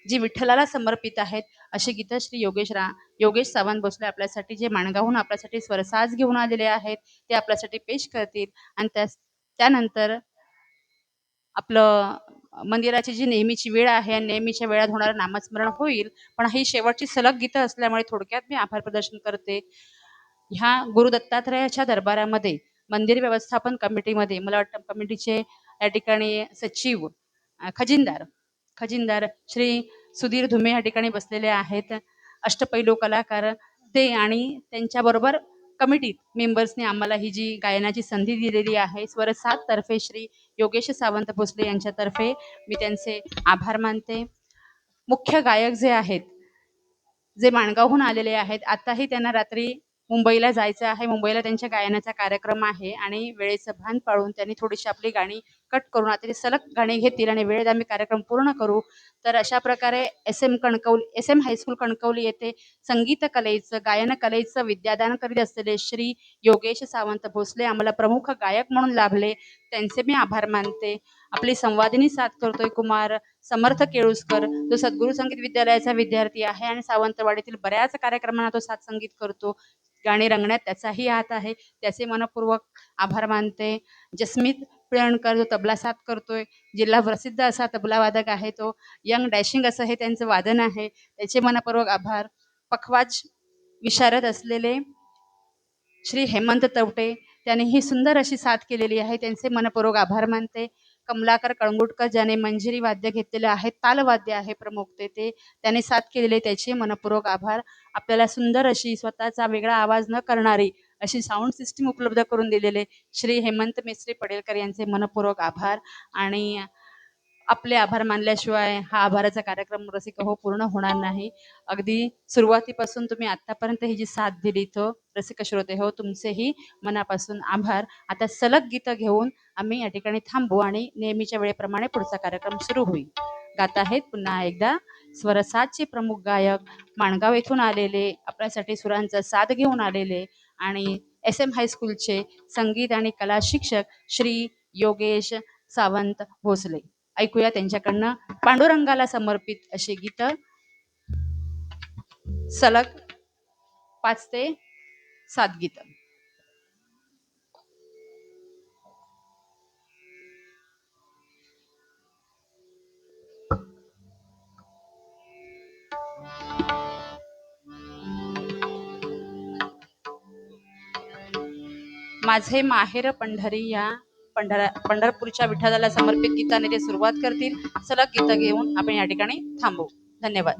जी विठ्ठलाला समर्पित आहेत अशी गीतं श्री योगेश सावंत भोसले आपल्यासाठी जे माणगावहून आपल्यासाठी स्वरसाज घेऊन आलेले आहेत ते आपल्यासाठी पेश करतील. आणि त्यानंतर आपलं मंदिराची जी नेहमीची वेळ आहे नेहमीच्या वेळात होणारं नामस्मरण होईल. पण ही शेवटची सलग गीतं असल्यामुळे थोडक्यात मी आभार प्रदर्शन करते. ह्या गुरु दत्तात्रयाच्या दरबारामध्ये मंदिर व्यवस्थापन कमिटीमध्ये मला वाटतं कमिटीचे या ठिकाणी सचिव खजिनदार श्री सुधीर धुमे या ठिकाणी बसलेले आहेत. अष्टपैलू कलाकार ते आणि त्यांच्याबरोबर कमिटीत मेंबर्सने आम्हाला ही जी गायनाची संधी दिलेली आहे स्वरसात तर्फे श्री योगेश सावंत भोसले यांच्यातर्फे मी त्यांचे आभार मानते. मुख्य गायक जे आहेत जे माणगावहून आलेले आहेत आताही त्यांना रात्री मुंबईला जायचं आहे. मुंबईला त्यांच्या गायनाचा कार्यक्रम आहे आणि वेळेचं भान पाळून त्यांनी थोडीशी आपली गाणी कट करून आता ते सलग गाणी घेतील आणि वेळेत आम्ही कार्यक्रम पूर्ण करू. तर अशा प्रकारे एस एम हायस्कूल कणकवली येथे संगीत कलेचं गायन कलेचं विद्यादान करीत असलेले श्री योगेश सावंत भोसले आम्हाला प्रमुख गायक म्हणून लाभले. त्यांचे मी आभार मानते. आपली संवादिनी साथ करतोय कुमार समर्थ केळुसकर जो सद्गुरू संगीत विद्यालयाचा विद्यार्थी आहे आणि सावंतवाडीतील बऱ्याच कार्यक्रमांना तो साथ संगीत करतो. गाणी रंगण्यात त्याचाही हात आहे. त्याचे मनपूर्वक आभार मानते. जसमीत पिळणकर जो तबला साथ करतोय जिल्हा प्रसिद्ध असा तबला वादक आहे तो यंग डॅशिंग असं हे त्यांचं वादन आहे त्याचे मनपूर्वक आभार. पखवाज विशारद असलेले श्री हेमंत तवटे त्यांनी ही सुंदर अशी साथ केलेली आहे त्यांचे मनपूर्वक आभार मानते. कमलाकर कळंगुटकर ज्याने मंजिरी वाद्य घेतलेले आहे तालवाद्य आहे प्रमुख ते त्याने साथ केलेले त्याचे मनपूर्वक आभार. आपल्याला सुंदर अशी स्वतःचा वेगळा आवाज न करणारी अशी साऊंड सिस्टीम उपलब्ध करून दिलेले श्री हेमंत मिस्त्री पडेलकर यांचे मनपूर्वक आभार. आणि आपले आभार मानल्याशिवाय हा आभाराचा कार्यक्रम रसिक हो पूर्ण होणार नाही. अगदी सुरुवातीपासून तुम्ही आतापर्यंत ही जी साथ दिली तो रसिक श्रोते हो तुमचेही मनापासून आभार. आता सलग गीतं घेऊन आम्ही या ठिकाणी थांबू आणि नेहमीच्या वेळेप्रमाणे पुढचा कार्यक्रम सुरू होईल. गात आहेत पुन्हा एकदा स्वरसाचे प्रमुख गायक माणगाव येथून आलेले आपल्यासाठी सुरांचा साथ घेऊन आलेले आणि SM हायस्कूलचे संगीत आणि कला शिक्षक श्री योगेश सावंत भोसले. ऐकूया त्यांच्याकडनं पांडुरंगाला समर्पित अशी गीतं सलग 5 ते 7 गीतं. माझे माहेर पंढरी या पंढरपूरच्या विठ्ठलाला समर्पित गीताने ते सुरुवात करतील. सलग गीतं घेऊन आपण या ठिकाणी थांबू. धन्यवाद.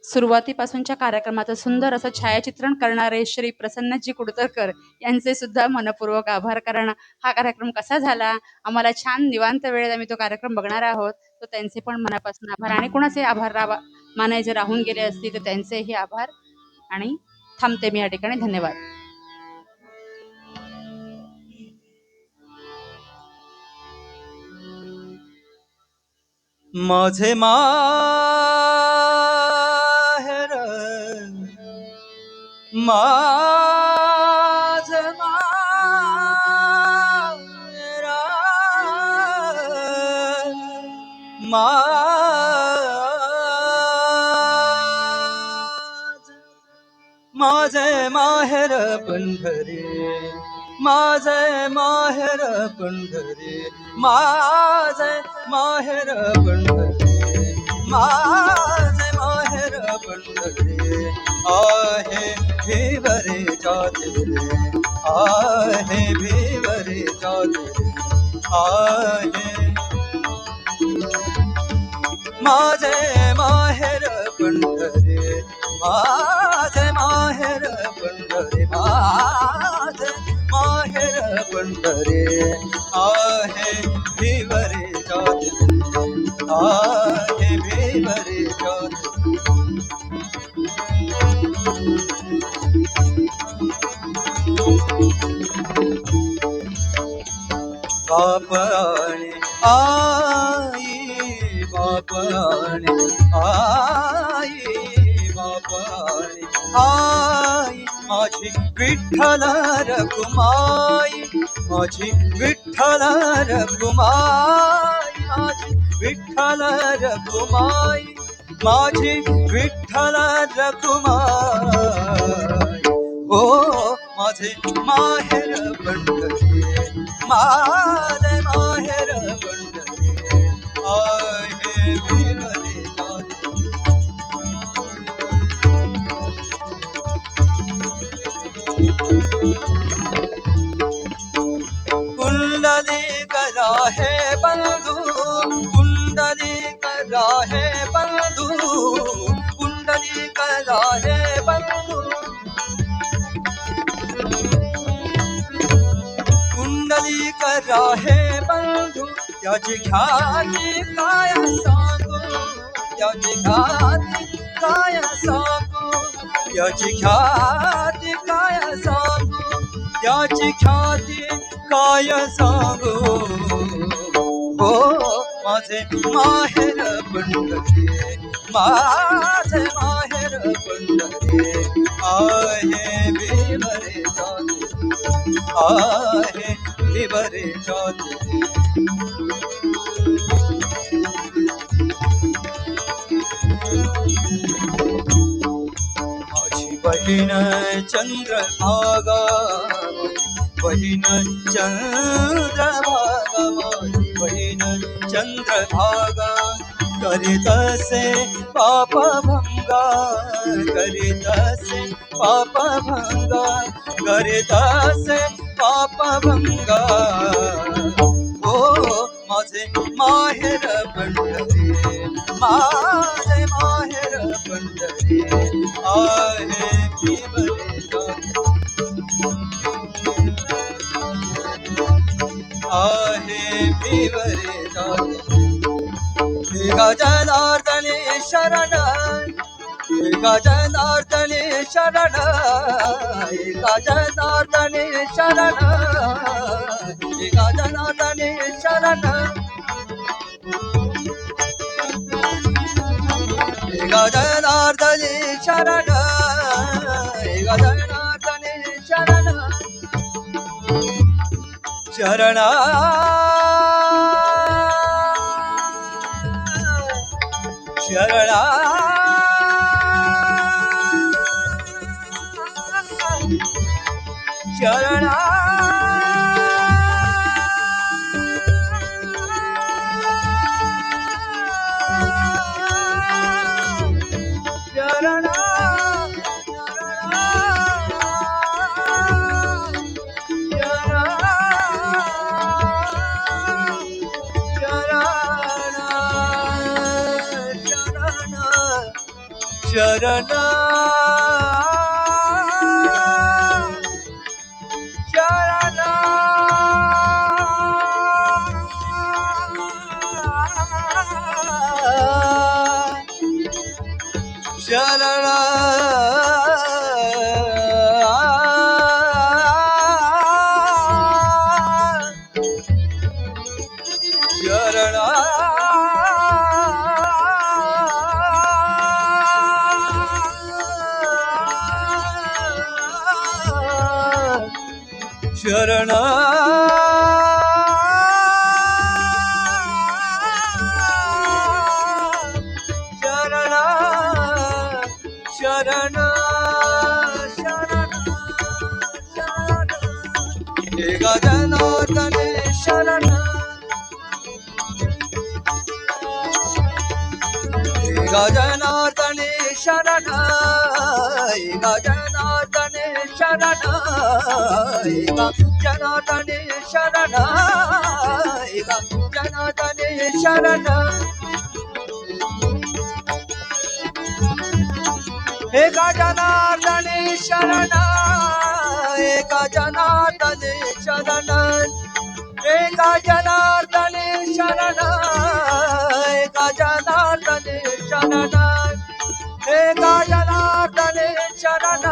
सुरुवातीपासूनच्या कार्यक्रमाचं सुंदर असं छायाचित्रण करणारे श्री प्रसन्नजी कुडतरकर यांचे सुद्धा मनपूर्वक आभार. कारण हा कार्यक्रम कसा झाला, आम्हाला छान निवांत वेळेत आम्ही तो कार्यक्रम बघणार आहोत, तो त्यांचे पण मनापासून आभार. आणि कुणाचे आभार मानायचे राहून गेले असतील तर त्यांचेही आभार. आणि थांबते मी या ठिकाणी. धन्यवाद. माझे माहेर माझे माहेर माझे माहेर पंढरी माझे माहेर पंढरी माझे माहेर पंढरी माझे माहेर पंढरी आहे भिवरे जातिरे आहे भिवरे जातिरे आहे माझे माहेर पंढरी माझे माहेर पंढरी माझे माहेर पंढरी आहे भिवरे जातिरे आहे भिवरे जातिरे बापाने आई बापाने आई बापाने आई माझी विठ्ठल रखुमाई माझी विठ्ठल रखुमाई माझी विठ्ठल रखुमाई माझी विठ्ठल रखुमाई हो माझे माहेर पंढरी माझे माहेर पंढरी आहे भिवरे जातिरे कुंडली करा है बंधु कुंडली करा है बंधु कुंडली करा है बंधु कुंडली करा है बंधु त्याची ख्याती काय सांगू त्याची ख्याती काय सांगू त्याची ख्याती काय सांगू त्याची ख्याती काय सांगू हो माझे माहेर पंढरी माझे माहेर पंढरी आहे भिवरे जातिरे आहे भिवरे जातिरे माझी बहीण चंद्रभागा बहीण चंद्रभागा माझी बहीण चंद्रभागा करीत असे पाप भंगा करीत असे पाप भंगा करीत असे पाप भंगा हो माझे माहेर पंढरी माझे आहे फिवरे जागे आहे फिवरे जागे गजनार्दने शरण गजनार्दने शरण गजनार्दने शरण गजनार्दने शरण गजनार्दने शरण गजनार्दने शरण शरण शरणा शरणा शरणा शरण शरण शरण शरण शरण शरण शरण हे गजनार्दने शरण हे गजनार्दने शरण हे गजनार्दने शरण जनार्दने शरण जनार्दने शरण एका जनार्दने शरण एका जनार्दने शरण एका जनार्दने शरण एका जनार्दने शरण एका जनार्दने शरण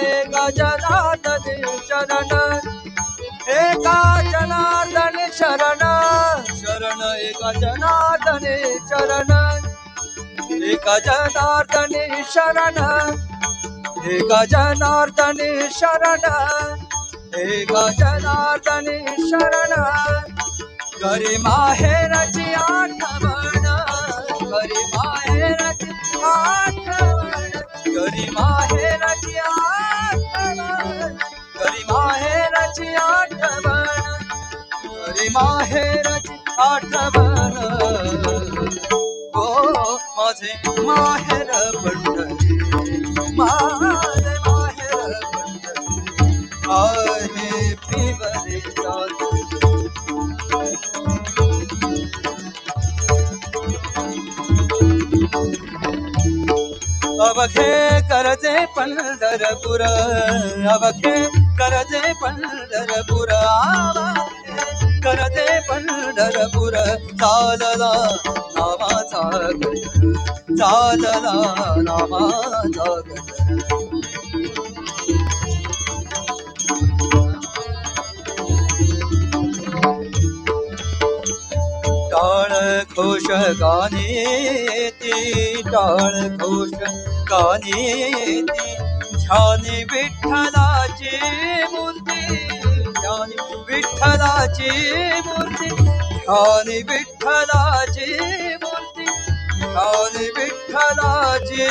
एका जनार्दने शरण एका जनार्दने शरण शरण एका जनार्दने शरण एका जनार्दने शरण एका जनार्दने शरण एका जनार्दने शरण घरी माहेरची आठवण घरी माहेरची आठवण घरी माहेरची आठवण घरी माहेरची आठवण घरी माहेरची आठवण हो माझे माहेर पंढरी माझे माहेर पंढरी आहे फिवरे जागे अवघे करजे पंढरपूर अवघे करजे पंढरपूर अवघे करजे पंढरपूर चालला नामाचा गजर चालला नामाचा गजर टाळ घोष गाणेती टाळ घोष गाणेती ध्यानी विठ्ठलाची मूर्ती ध्यानी विठ्ठलाची मूर्ती ध्यानी विठ्ठलाची मूर्ती ध्यानी विठ्ठलाची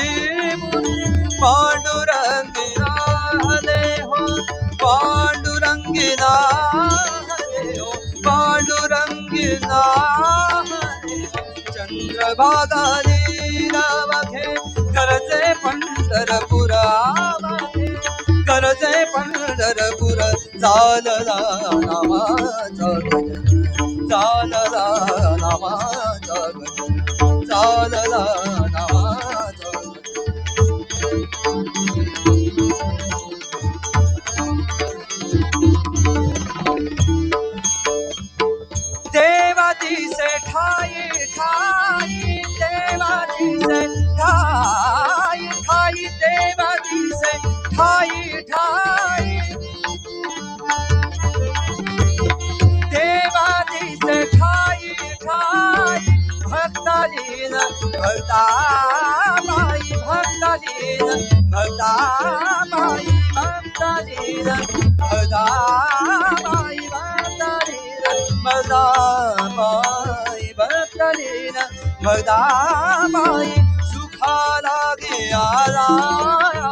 मूर्ती पांडुरंगी राहले हो पांडुरंगी राहले हो पांडुरंगी राहले चंद्रभागा लीलावघे करजे पंढरपूर आवघे करजे पंढरपूर चालला नामाचा गजर चालला नामाचा गजर चालला नामाचा गजर भक्ताबाई भक्तलीन भक्ताबाई भक्तलीन भक्ताबाई भक्तलीन भक्ताबाई भक्तलीन भक्ताबाई सुखा लागे आलाया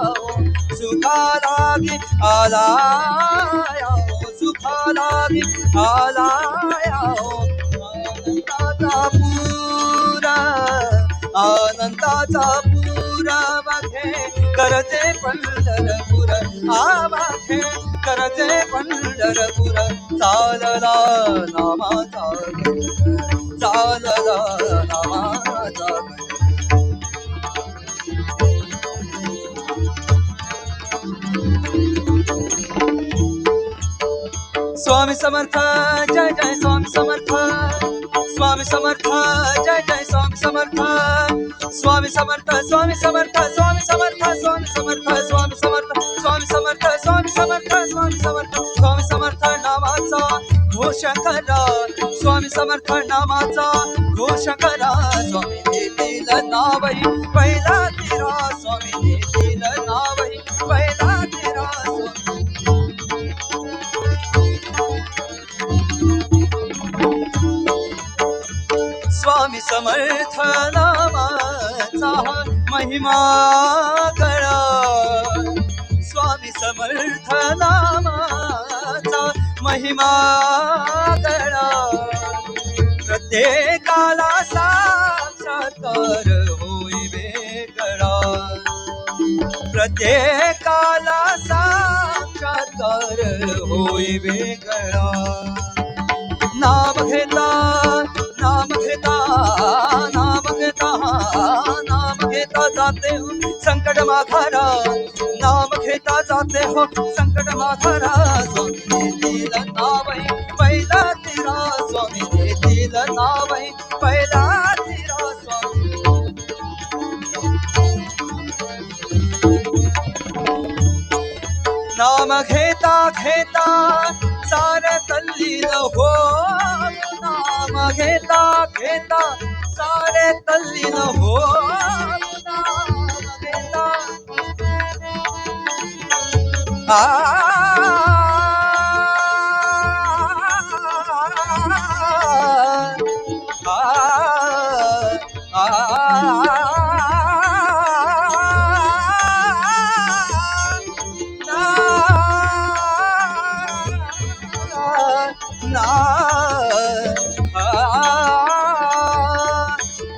सुखा लागे आलाया सुखा लागे आलाया आनंदाचा पुरा वाखे करते पंढरपूर आवाखे करते पंढरपूर चालला नामाचा चालला नामाचा स्वामी समर्थ जय जय स्वामी समर्थ स्वामी समर्थ जय जय स्वामी समर्थ स्वामी समर्थ स्वामी समर्थ स्वामी समर्थ स्वामी समर्थ स्वामी समर्थ स्वामी समर्थ स्वामी समर्थ स्वामी समर्थ स्वामी समर्थ नामाचा घोष करा स्वामी समर्थ नामाचा घोष करा स्वामी देतील नावही पहिला तेरा स्वामी देतील नावही पहिला तेरा स्वामी समर्थ नामाचा महिमा करा स्वामी समर्थ नामाचा महिमा करा प्रत्येकाला साक्षात्कार होई वेगळा प्रत्येकाला साक्षात्कार होई वेगळा नाम घेता नाम घेता नाम घेता नाम घेता जाते हो संकट माघारा नाम घेता जाते हो संकट माघारा स्वामी देतील नावही पहिला तेरा स्वामी देतील नावही पहिला तेरा स्वामी नाम घेता घेता सार तल्लीन हो नाम घेता घेता सारे तल्लीन हो नाम घेता आ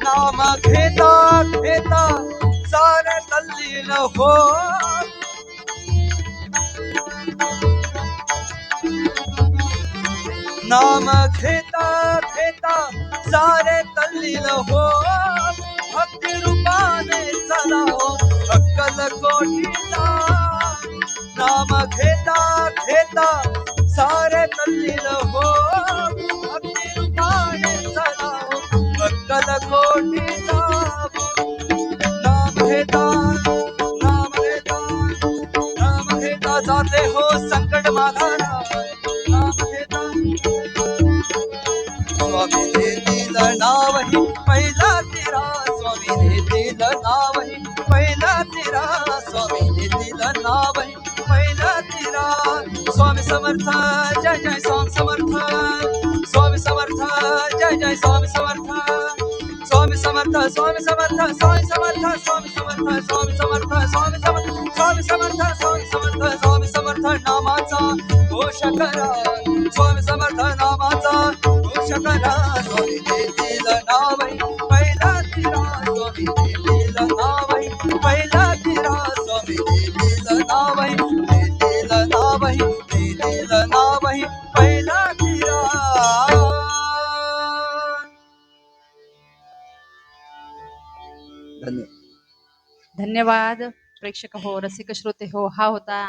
नाम घेता घेता सारे तल्लीन हो नाम घेता घेता सारे तल्लीन हो भक्ती रूपाने चला हो अक्कल कोटीचा नाम घेता घेता सारे तल्लीन हो भक्ती रूपाने चला हो अक्कल कोटीचा नाम घेता नाम घेता नाम घेता जाते हो संकट माघारा नाम घेता स्वामी देतील नावही पहिला तेरा स्वामी देतील नावही पहिला तेरा स्वामी देतील नावही पहिला तेरा स्वामी समर्थ जय जय स्वामी समर्थ स्वामी समर्थ जय जय स्वामी समर्थ स्वामी समर्थ स्वामी समर्थ स्वामी समर्थ स्वामी समर्थ स्वामी समर्थ स्वामी समर्थ स्वामी समर्थ स्वामी समर्थ स्वामी समर्थ नामाचा घोष करा स्वामी समर्थ नामाचा घोष करा स्वामी देतील नावही पहिला तेरा स्वामी देतील नावही पहिला तेरा स्वामी देतील नावही देतील नावही देतील नावही पहिला तेरा धन्यवाद धन्यवाद प्रेक्षक हो रसिक श्रोते हो हा होता